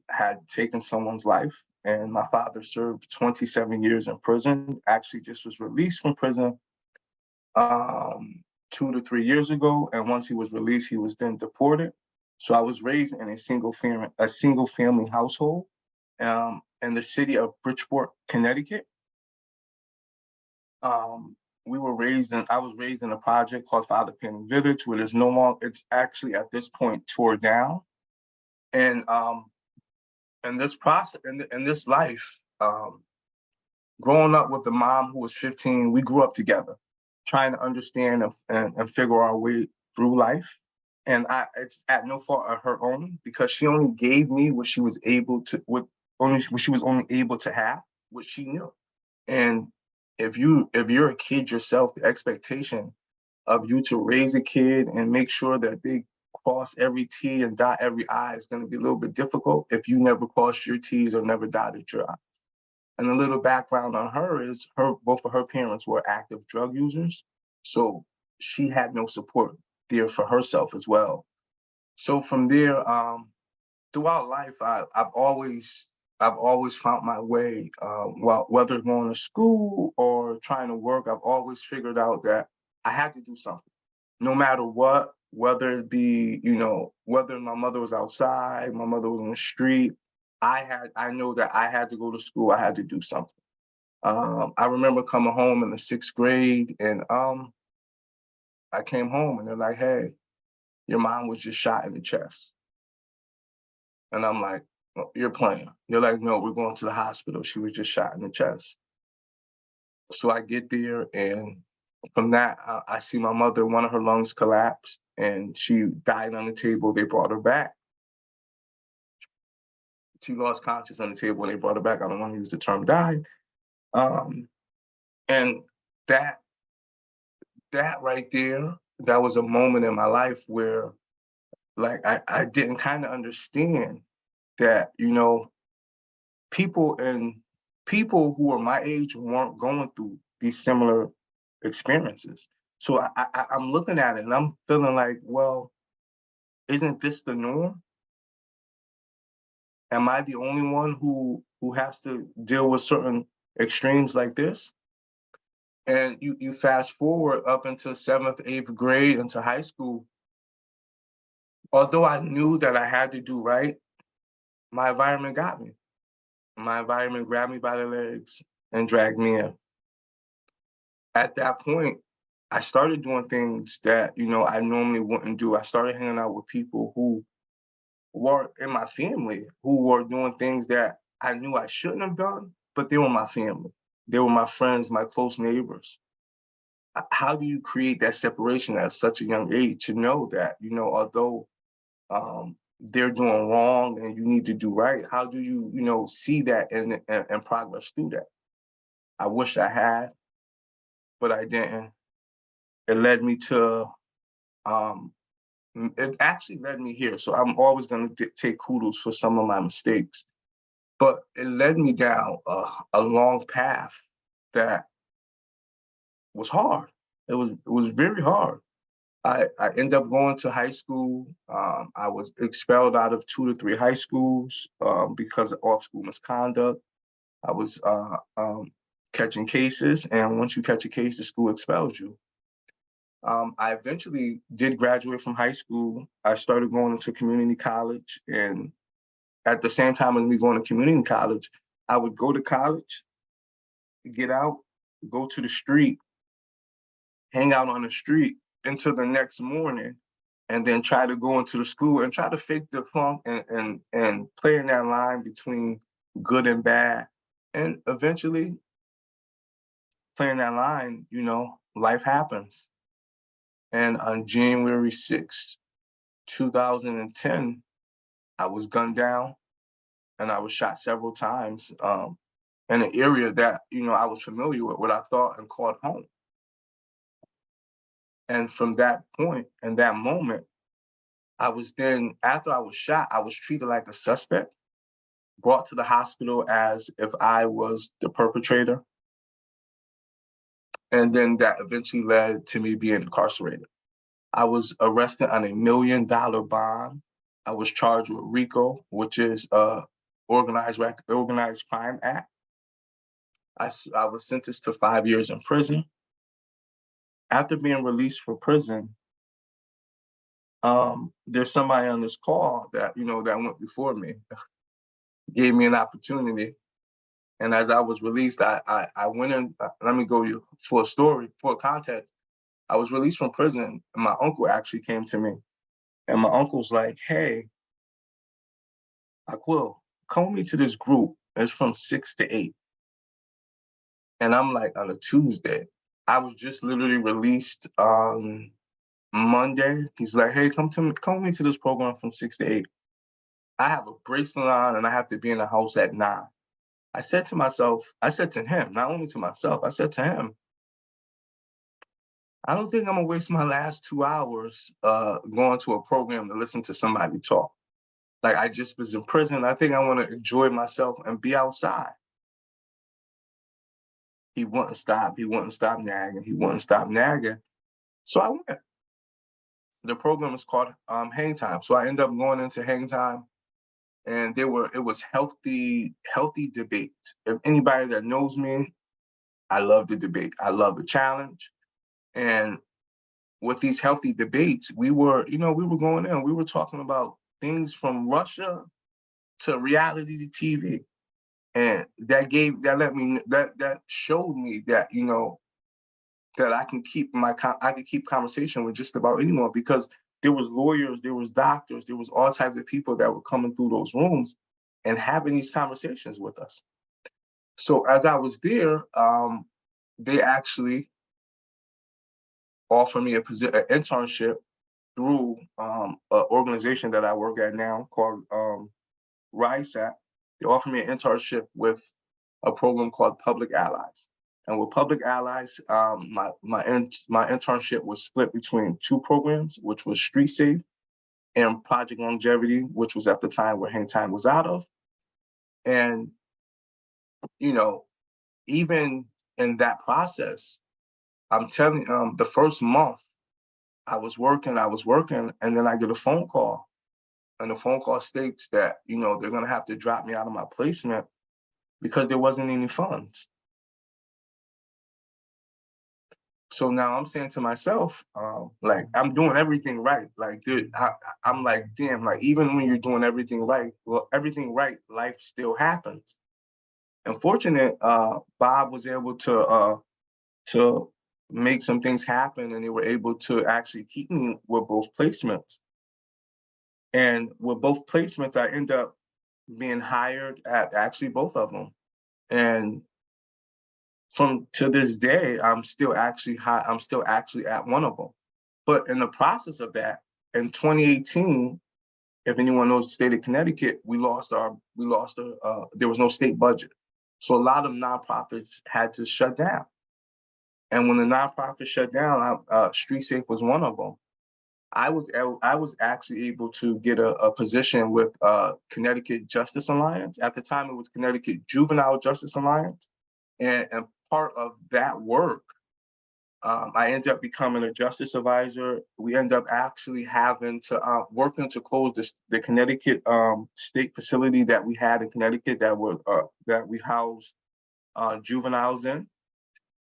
had taken someone's life, and my father served 27 years in prison. Actually, just was released from prison 2 to 3 years ago, and once he was released, he was then deported. So I was raised in a single family household in the city of Bridgeport, Connecticut. I was raised in a project called Father Penny Village, where it's actually at this point tore down. And in this process, in this life, growing up with a mom who was 15, we grew up together, trying to understand and figure our way through life. And it's at no fault of her own, because she only gave me what she was able to, what she was only able to have, what she knew. And if you're a kid yourself, the expectation of you to raise a kid and make sure that they cross every T and dot every I is going to be a little bit difficult if you never crossed your T's or never dotted your I. And a little background on her is both of her parents were active drug users. So she had no support there for herself as well. So from there, throughout life, I've always found my way. Whether going to school or trying to work, I've always figured out that I had to do something, no matter what. Whether it be, whether my mother was outside, my mother was on the street, I know that I had to go to school. I had to do something. I remember coming home in the 6th grade, and I came home and they're like, "Hey, your mom was just shot in the chest." And I'm like, "Well, you're playing." They're like, "No, we're going to the hospital. She was just shot in the chest." So I get there, and from that, I see my mother, one of her lungs collapsed, and she died on the table. They brought her back. She lost conscious on the table when they brought her back. I don't want to use the term "died." Um, and that right there, that was a moment in my life where, like, I didn't kind of understand that, people who were my age weren't going through these similar experiences. So I'm looking at it and I'm feeling like, well, isn't this the norm? Am I the only one who has to deal with certain extremes like this? And you fast forward up into 7th, 8th grade into high school. Although I knew that I had to do right, my environment got me. My environment grabbed me by the legs and dragged me in. At that point, I started doing things that, I normally wouldn't do. I started hanging out with people who were in my family, who were doing things that I knew I shouldn't have done, but they were my family. They were my friends, my close neighbors. How do you create that separation at such a young age to know that, although they're doing wrong and you need to do right? How do you, see that and progress through that? I wish I had, but I didn't. It led me to, it actually led me here. So I'm always going to take kudos for some of my mistakes, but it led me down a long path that was hard. It was very hard. I ended up going to high school. I was expelled out of 2 to 3 high schools because of off-school misconduct. I was catching cases, and once you catch a case, the school expels you. I eventually did graduate from high school. I started going into community college, and at the same time as me going to community college, I would go to college, get out, go to the street, hang out on the street until the next morning, and then try to go into the school and try to fake the funk and play in that line between good and bad. And eventually, playing that line, life happens. And on January 6th, 2010, I was gunned down and I was shot several times in an area that, I was familiar with, what I thought and called home. And from that point and that moment, after I was shot, I was treated like a suspect, brought to the hospital as if I was the perpetrator. And then that eventually led to me being incarcerated. I was arrested on $1 million bond. I was charged with RICO, which is Organized Crime Act. I was sentenced to 5 years in prison. After being released from prison, there's somebody on this call that, that went before me, gave me an opportunity. And as I was released, I went in, let me go for a story, for context. I was released from prison, and my uncle actually came to me. And my uncle's like, "Hey, Aquil, come with me to this group. It's from 6 to 8. And I'm like, on a Tuesday. I was just literally released on Monday. He's like, hey, come with me to this program from 6 to 8. I have a bracelet on and I have to be in the house at 9. I said to him, not only to myself, I said to him, I don't think I'm gonna waste my last 2 hours going to a program to listen to somebody talk. Like, I just was in prison. I think I want to enjoy myself and be outside. He wouldn't stop. He wouldn't stop nagging. He wouldn't stop nagging. So I went. The program is called Hang Time. So I ended up going into Hang Time, and it was healthy debate. If anybody that knows me, I love the debate. I love the challenge. And with these healthy debates, we were going in. We were talking about things from Russia to reality TV. And that showed me that, that I can keep conversation with just about anyone, because there was lawyers, there was doctors, there was all types of people that were coming through those rooms and having these conversations with us. So as I was there, they actually offered me an internship through an organization that I work at now called RISAT. They offered me an internship with a program called Public Allies. And with Public Allies, my internship was split between 2 programs, which was Street Safe and Project Longevity, which was at the time where Hang Time was out of. And, even in that process, I'm telling you, the first month I was working, and then I get a phone call. And the phone call states that, they're gonna have to drop me out of my placement because there wasn't any funds. So now I'm saying to myself, like, I'm doing everything right. Like, dude, I'm like, damn, like, even when you're doing everything right, life still happens. Unfortunate, Bob was able to make some things happen, and they were able to actually keep me with both placements. And with both placements, I end up being hired at actually both of them. And from to this day, I'm still actually at one of them. But in the process of that, in 2018, if anyone knows the state of Connecticut, there was no state budget. So a lot of nonprofits had to shut down. And when the nonprofits shut down, Street Safe was one of them. I was actually able to get a position with Connecticut Justice Alliance. At the time, it was Connecticut Juvenile Justice Alliance. And part of that work, I ended up becoming a justice advisor. We end up actually having to working to close the Connecticut state facility that we had in Connecticut that we housed juveniles in.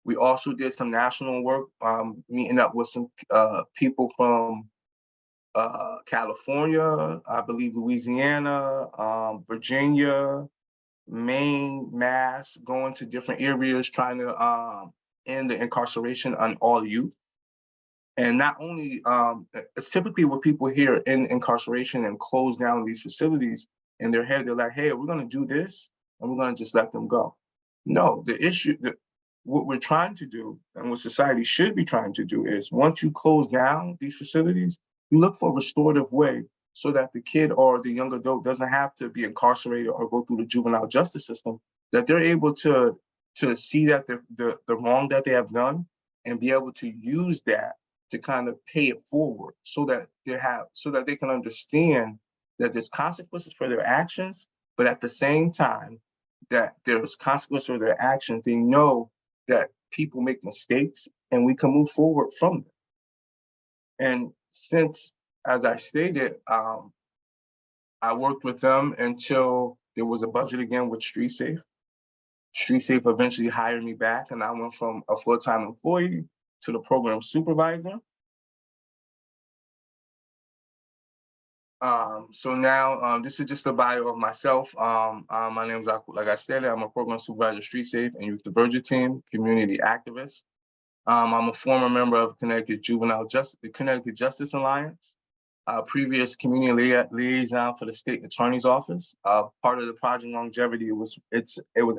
We also did some national work, meeting up with some people from California, I believe Louisiana, Virginia, Maine, Mass, going to different areas trying to end the incarceration on all youth. And not only, it's typically what people hear in incarceration and close down these facilities, in their head, they're like, hey, we're gonna do this and we're gonna just let them go. No, what we're trying to do and what society should be trying to do is, once you close down these facilities, you look for a restorative way so that the kid or the young adult doesn't have to be incarcerated or go through the juvenile justice system, that they're able to see that the wrong that they have done and be able to use that to kind of pay it forward, so that they can understand that there's consequences for their actions, but at the same time that there's consequences for their actions, they know that people make mistakes and we can move forward from them. And since, as I stated, I worked with them until there was a budget again with Street Safe. Street Safe eventually hired me back, and I went from a full-time employee to the program supervisor. So now this is just a bio of myself. My name is, like I said, I'm a program supervisor, Street Safe and Youth Divergent Team, community activist. I'm a former member of the Connecticut Justice Alliance. previous community liaison for the state attorney's office. Part of the project longevity it was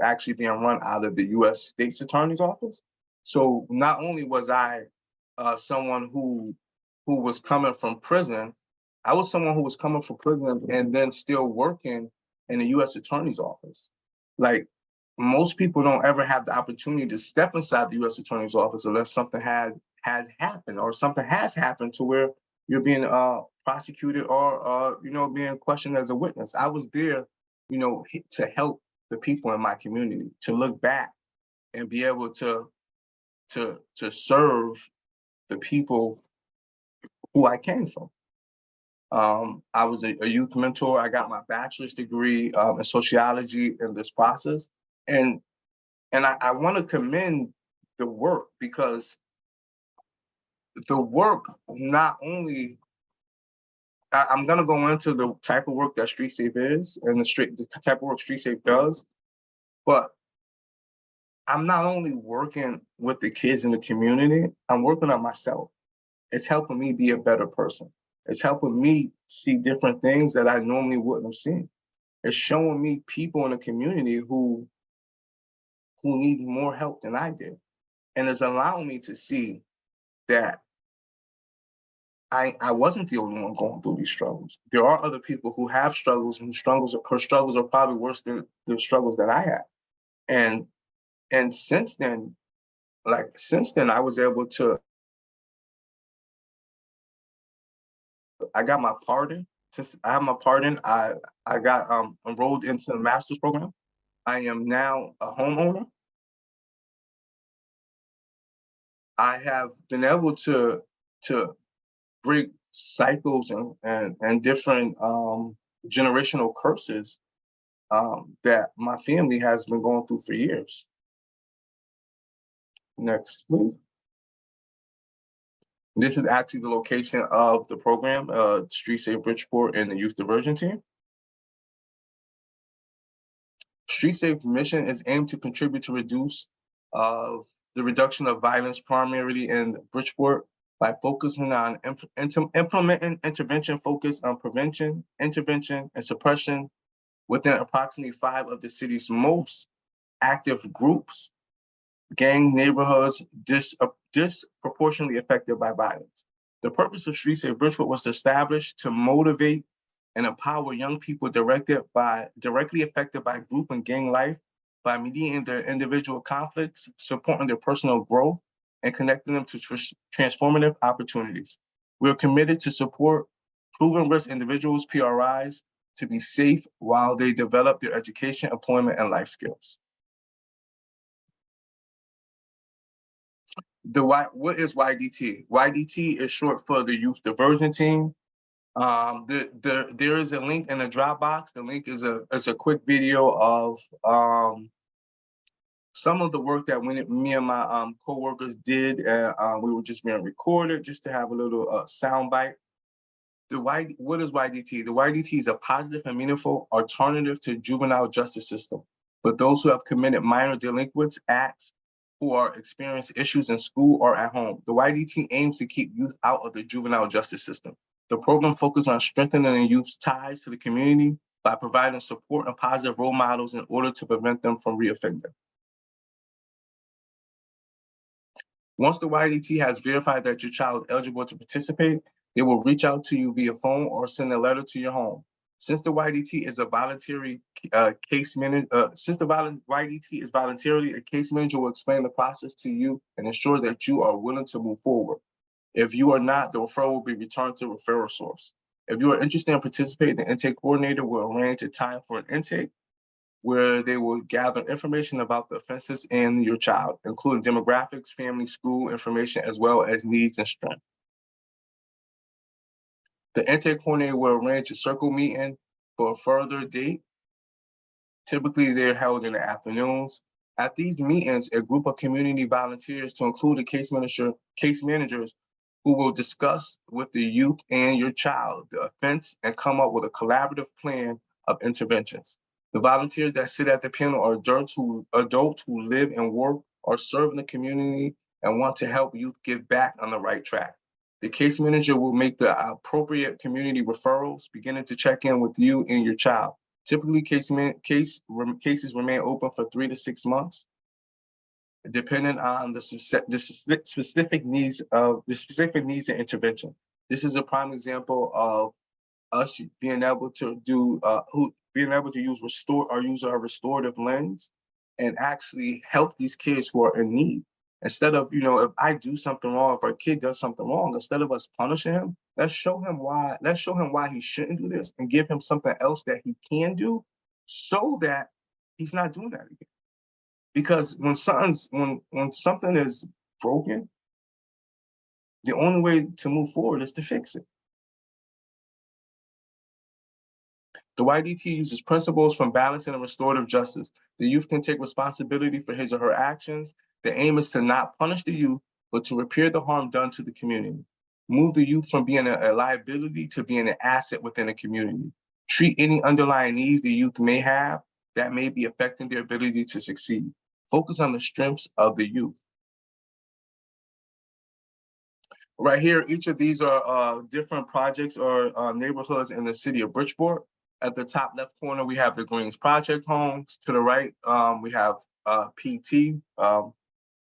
actually being run out of the U.S. state's attorney's office. So not only was I someone who was coming from prison, I was someone who was coming from prison and then still working in the U.S. attorney's office. Like, most people don't ever have the opportunity to step inside the U.S. attorney's office unless something had happened or something has happened to where you're being prosecuted or being questioned as a witness. I was there, to help the people in my community, to look back and be able to serve the people who I came from. I was a youth mentor. I got my bachelor's degree in sociology in this process. And I want to commend the work, because the work not only, I'm going to go into the type of work that StreetSafe is and the type of work StreetSafe does, but I'm not only working with the kids in the community, I'm working on myself. It's helping me be a better person. It's helping me see different things that I normally wouldn't have seen. It's showing me people in the community who need more help than I did. And it's allowing me to see that I wasn't the only one going through these struggles. There are other people who have struggles, and her struggles are probably worse than the struggles that I had. And since then, I was able to, I got my pardon. Since I have my pardon, I got enrolled into the master's program. I am now a homeowner. I have been able to break cycles and different generational curses that my family has been going through for years. Next, please. This is actually the location of the program, StreetSafe Bridgeport and the Youth Diversion Team. StreetSafe mission is aimed to contribute to the reduction of violence primarily in Bridgeport by focusing on implementing intervention focused on prevention, intervention, and suppression within approximately 5 of the city's most active groups, gang neighborhoods disproportionately affected by violence. The purpose of StreetSafe Bridgeport was established to motivate and empower young people directly affected by group and gang life by mediating their individual conflicts, supporting their personal growth, and connecting them to transformative opportunities. We are committed to support proven risk individuals, PRIs, to be safe while they develop their education, employment, and life skills. What is YDT? YDT is short for the Youth Diversion Team. There is a link in the Dropbox. The link is a quick video of some of the work that me and my coworkers did. We were just being recorded just to have a little sound bite. What is YDT? The YDT is a positive and meaningful alternative to juvenile justice system for those who have committed minor delinquents acts, who are experiencing issues in school or at home. The YDT aims to keep youth out of the juvenile justice system. The program focuses on strengthening the youth's ties to the community by providing support and positive role models in order to prevent them from reoffending. Once the YDT has verified that your child is eligible to participate, they will reach out to you via phone or send a letter to your home. Since the YDT is a voluntary case manager, YDT is voluntarily, a case manager will explain the process to you and ensure that you are willing to move forward. If you are not, the referral will be returned to referral source. If you are interested in participating, the intake coordinator will arrange a time for an intake where they will gather information about the offenses in your child, including demographics, family, school information, as well as needs and strength. The intake coordinator will arrange a circle meeting for a further date. Typically, they're held in the afternoons. At these meetings, a group of community volunteers, to include the case managers, who will discuss with the youth and your child the offense and come up with a collaborative plan of interventions. The volunteers that sit at the panel are adults who live and work or serve in the community and want to help youth get back on the right track. The case manager will make the appropriate community referrals, beginning to check in with you and your child. Typically, cases remain open for 3 to 6 months, depending on the specific needs and intervention. This is a prime example of us being able to use a restorative lens and actually help these kids who are in need. Instead of, if I do something wrong, if our kid does something wrong, instead of us punishing him, let's show him why he shouldn't do this and give him something else that he can do so that he's not doing that again. Because when something is broken, the only way to move forward is to fix it. The YDT uses principles from balancing and restorative justice. The youth can take responsibility for his or her actions. The aim is to not punish the youth, but to repair the harm done to the community. Move the youth from being a liability to being an asset within a community. Treat any underlying needs the youth may have that may be affecting their ability to succeed. Focus on the strengths of the youth. Right here, each of these are different projects or neighborhoods in the city of Bridgeport. At the top left corner, we have the Greens Project homes. To the right, we have PT.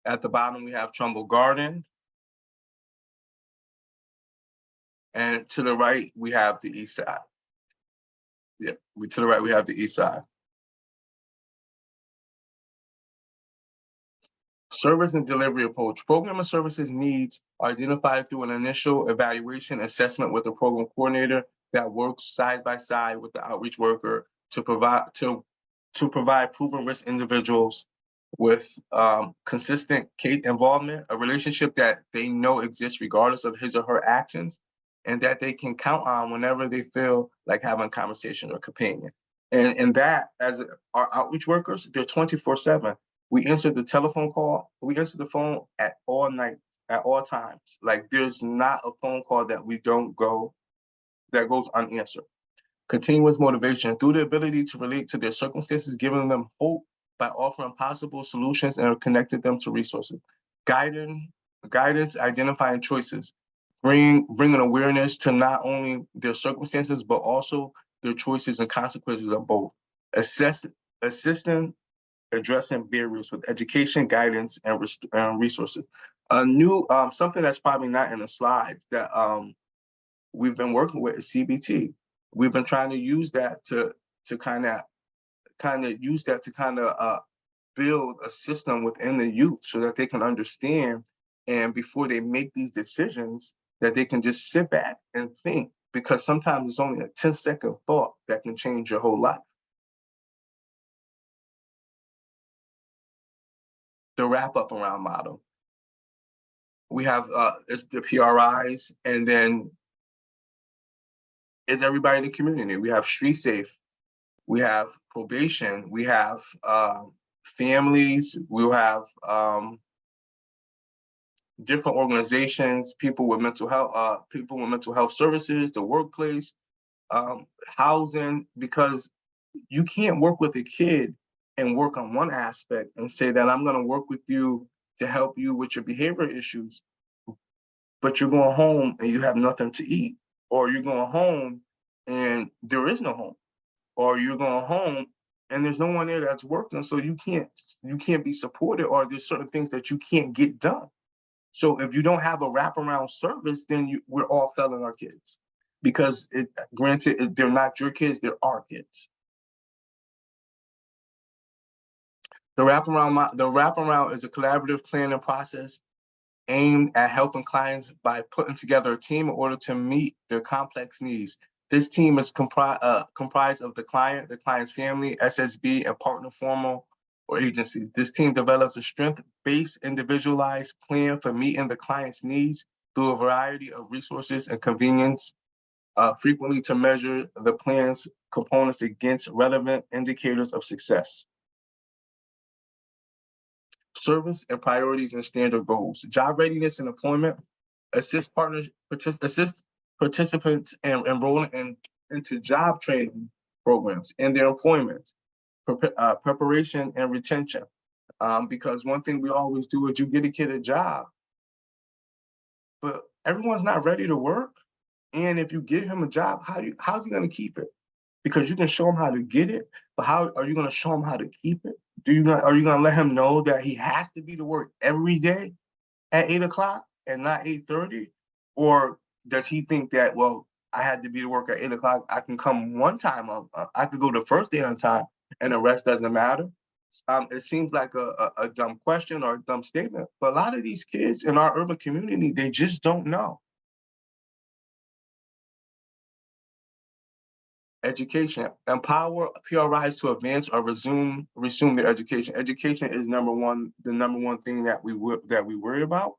At the bottom, we have Trumbull Garden. And to the right, we have the East Side. Yeah, to the right, we have the East Side. Service and delivery approach. Program and services needs are identified through an initial evaluation assessment with a program coordinator that works side by side with the outreach worker to provide proven risk individuals with consistent case involvement, a relationship that they know exists regardless of his or her actions, and that they can count on whenever they feel like having a conversation or companion. And that, as our outreach workers, they're 24/7. We answer the telephone call. We answer the phone at all night, at all times. Like there's not a phone call that that goes unanswered. Continuous motivation through the ability to relate to their circumstances, giving them hope by offering possible solutions and connecting them to resources. Guidance, identifying choices, bringing awareness to not only their circumstances, but also their choices and consequences of both. Assisting addressing barriers with education, guidance, and resources. A new, something that's probably not in the slides that we've been working with is CBT. We've been trying to use that to kind of build a system within the youth so that they can understand, and before they make these decisions, that they can just sit back and think, because sometimes it's only a 10-second thought that can change your whole life. The wrap up around model. We have it's the PRIs, and then it's everybody in the community. We have Street Safe, we have probation, we have families, we'll have different organizations, people with mental health services, the workplace, housing, because you can't work with a kid and work on one aspect and say that I'm going to work with you to help you with your behavior issues, but you're going home and you have nothing to eat, or you're going home and there is no home, or you're going home and there's no one there that's working, so you can't be supported, or there's certain things that you can't get done. So if you don't have a wraparound service, then we're all failing our kids, because granted, they're not your kids, they're our kids. The wraparound is a collaborative planning process aimed at helping clients by putting together a team in order to meet their complex needs. This team is comprised of the client's family, SSB, and partner formal or agencies. This team develops a strength-based, individualized plan for meeting the client's needs through a variety of resources and convenience, frequently to measure the plan's components against relevant indicators of success. Service and priorities and standard goals. Job readiness and employment. Assist participants in enrolling into job training programs and their employment. Preparation and retention. Because one thing we always do is you get a kid a job, but everyone's not ready to work. And if you give him a job, how's he going to keep it? Because you can show him how to get it, but how are you going to show him how to keep it? Are you going to let him know that he has to be to work every day at 8 o'clock and not 8:30? Or does he think that, well, I had to be to work at 8 o'clock, I can come one time, I could go the first day on time and the rest doesn't matter? It seems like a dumb question or a dumb statement, but a lot of these kids in our urban community, they just don't know. Education, empower PRIs to advance or resume their education. Education is the number one thing that we worry about,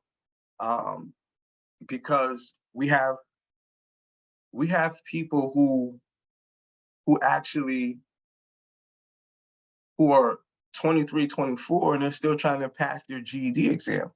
because we have people who actually who are 23, 24, and they're still trying to pass their GED exam.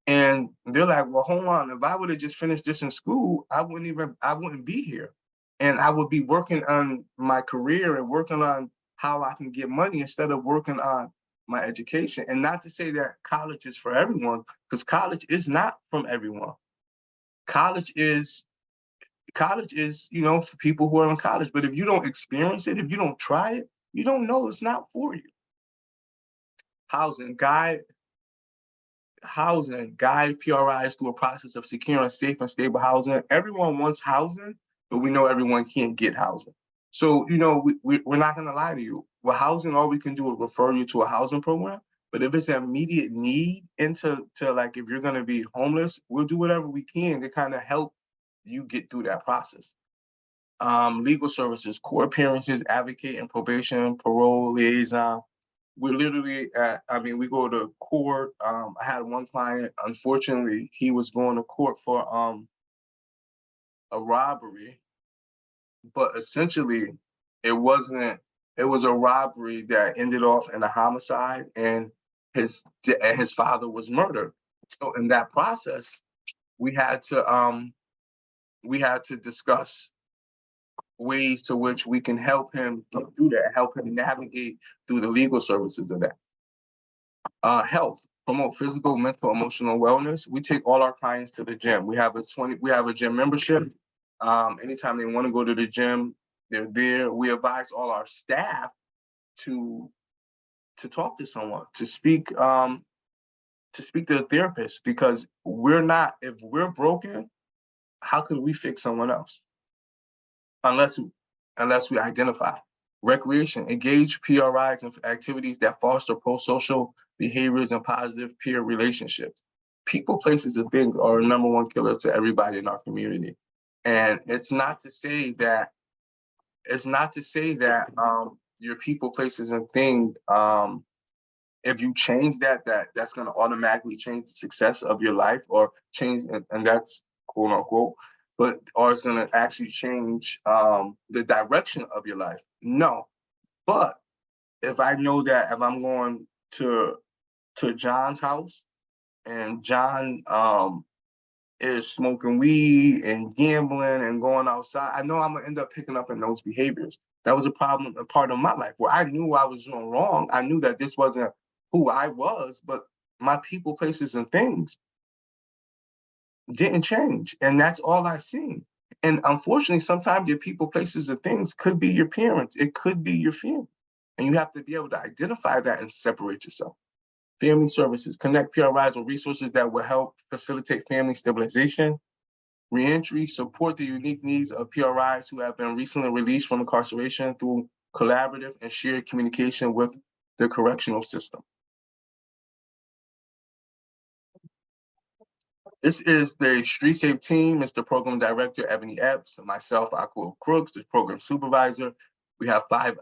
And they're like, well, hold on, if I would have just finished this in school, I wouldn't be here. And I would be working on my career and working on how I can get money instead of working on my education. And not to say that college is for everyone, because college is not from everyone. College is, for people who are in college. But if you don't experience it, if you don't try it, you don't know it's not for you. Housing, guide PRIs through a process of securing safe and stable housing. Everyone wants housing, but we know everyone can't get housing. So, we're not going to lie to you. With housing, all we can do is refer you to a housing program. But if it's an immediate need like, if you're going to be homeless, we'll do whatever we can to kind of help you get through that process. Legal services, court appearances, advocate and probation, parole, liaison. We're literally we go to court. I had one client, unfortunately, he was going to court for a robbery, but essentially it was a robbery that ended off in a homicide, and his father was murdered. So in that process, we had to discuss ways to which we can help him do that, help him navigate through the legal services of that. Health, promote physical, mental, emotional wellness. We take all our clients to the gym. We have a gym membership. Anytime they want to go to the gym, they're there. We advise all our staff to talk to someone, to speak to a therapist, because if we're broken, how could we fix someone else? Unless we identify. Recreation, engage PRIs in activities that foster pro-social behaviors and positive peer relationships. People, places, and things are a number one killer to everybody in our community. And it's not to say that your people, places, and things, if you change that's going to automatically change the success of your life, or change, and that's quote unquote, or it's going to actually change the direction of your life. No. But if I know that if I'm going to John's house and John is smoking weed and gambling and going outside, I know I'm gonna end up picking up in those behaviors. That was a part of my life where I knew I was doing wrong. I knew that this wasn't who I was, but my people, places, and things didn't change. And that's all I've seen. And unfortunately, sometimes your people, places, and things could be your parents. It could be your family. And you have to be able to identify that and separate yourself. Family services, connect PRIs with resources that will help facilitate family stabilization. Reentry, support the unique needs of PRIs who have been recently released from incarceration through collaborative and shared communication with the correctional system. This is the Street Safe team. It's the program director, Ebony Epps, and myself, Akul Crooks, the program supervisor. We have five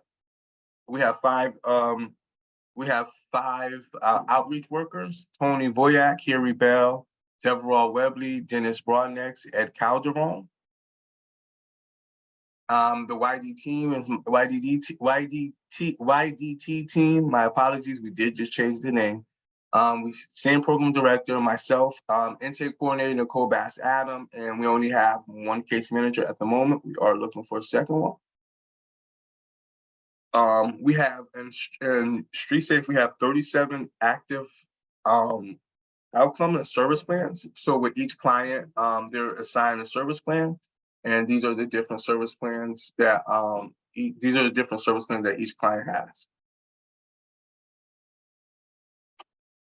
outreach workers: Tony Voyak, Harry Bell, Deverall Webley, Dennis Broadnex, Ed Calderon. The YDT team, my apologies, we did just change the name. Same program director, myself, intake coordinator, Nicole Bass Adam, and we only have one case manager at the moment. We are looking for a second one. We have in Street Safe, we have 37 active outcome and service plans. So with each client, they're assigned a service plan. And these are the different service plans that these are the different service plans that each client has.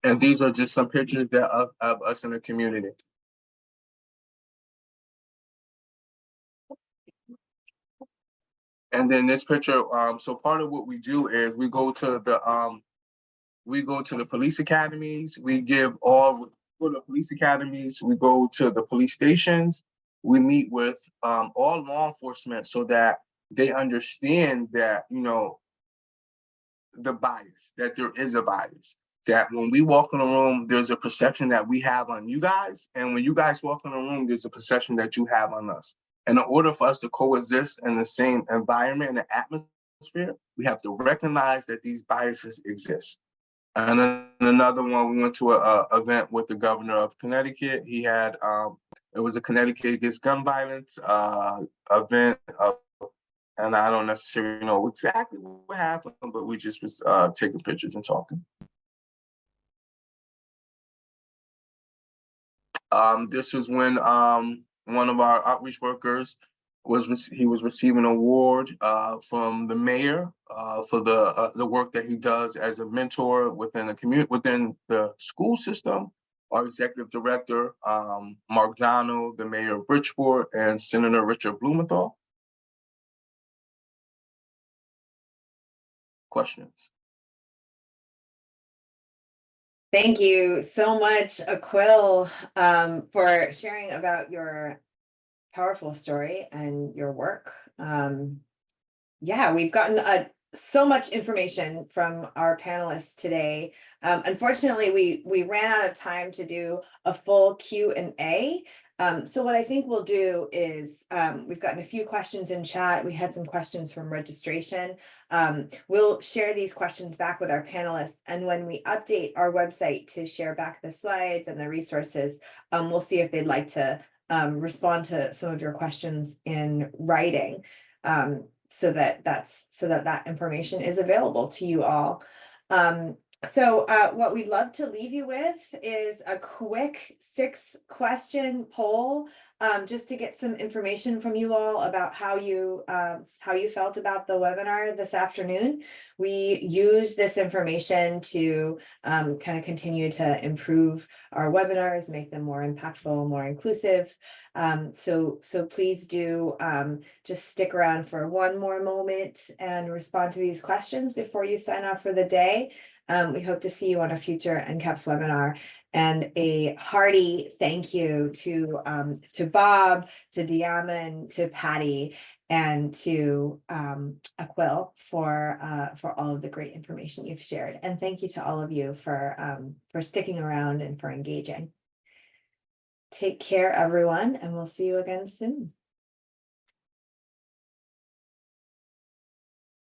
And these are just some pictures that of us in the community. And then this picture, so part of what we do is we go to the police academies. We give all for the police academies. We go to the police stations. We meet with all law enforcement so that they understand that, you know, the bias, that there is a bias. That when we walk in a room, there's a perception that we have on you guys. And when you guys walk in a room, there's a perception that you have on us. And in order for us to coexist in the same environment and the atmosphere, we have to recognize that these biases exist. And then another one, we went to an event with the governor of Connecticut. He had, it was a Connecticut Against Gun Violence event. And I don't necessarily know exactly what happened, but we just was taking pictures and talking. This was when one of our outreach workers was receiving an award from the mayor for the work that he does as a mentor within the community, within the school system. Our executive director, Mark Donald, the mayor of Bridgeport, and Senator Richard Blumenthal. Questions? Thank you so much, Aquil, for sharing about your powerful story and your work. Yeah, we've gotten so much information from our panelists today. Unfortunately, we ran out of time to do a full Q&A. So what I think we'll do is, we've gotten a few questions in chat. We had some questions from registration. We'll share these questions back with our panelists. And when we update our website to share back the slides and the resources, we'll see if they'd like to respond to some of your questions in writing. So that information is available to you all. So what we'd love to leave you with is a quick 6-question poll, just to get some information from you all about how you felt about the webinar this afternoon. We use this information to kind of continue to improve our webinars, make them more impactful, more inclusive. So please do just stick around for one more moment and respond to these questions before you sign off for the day. We hope to see you on a future NCAPS webinar, and a hearty thank you to Bob, to Diamond, to Patty, and to Aquil for all of the great information you've shared. And thank you to all of you for sticking around and for engaging. Take care, everyone, and we'll see you again soon.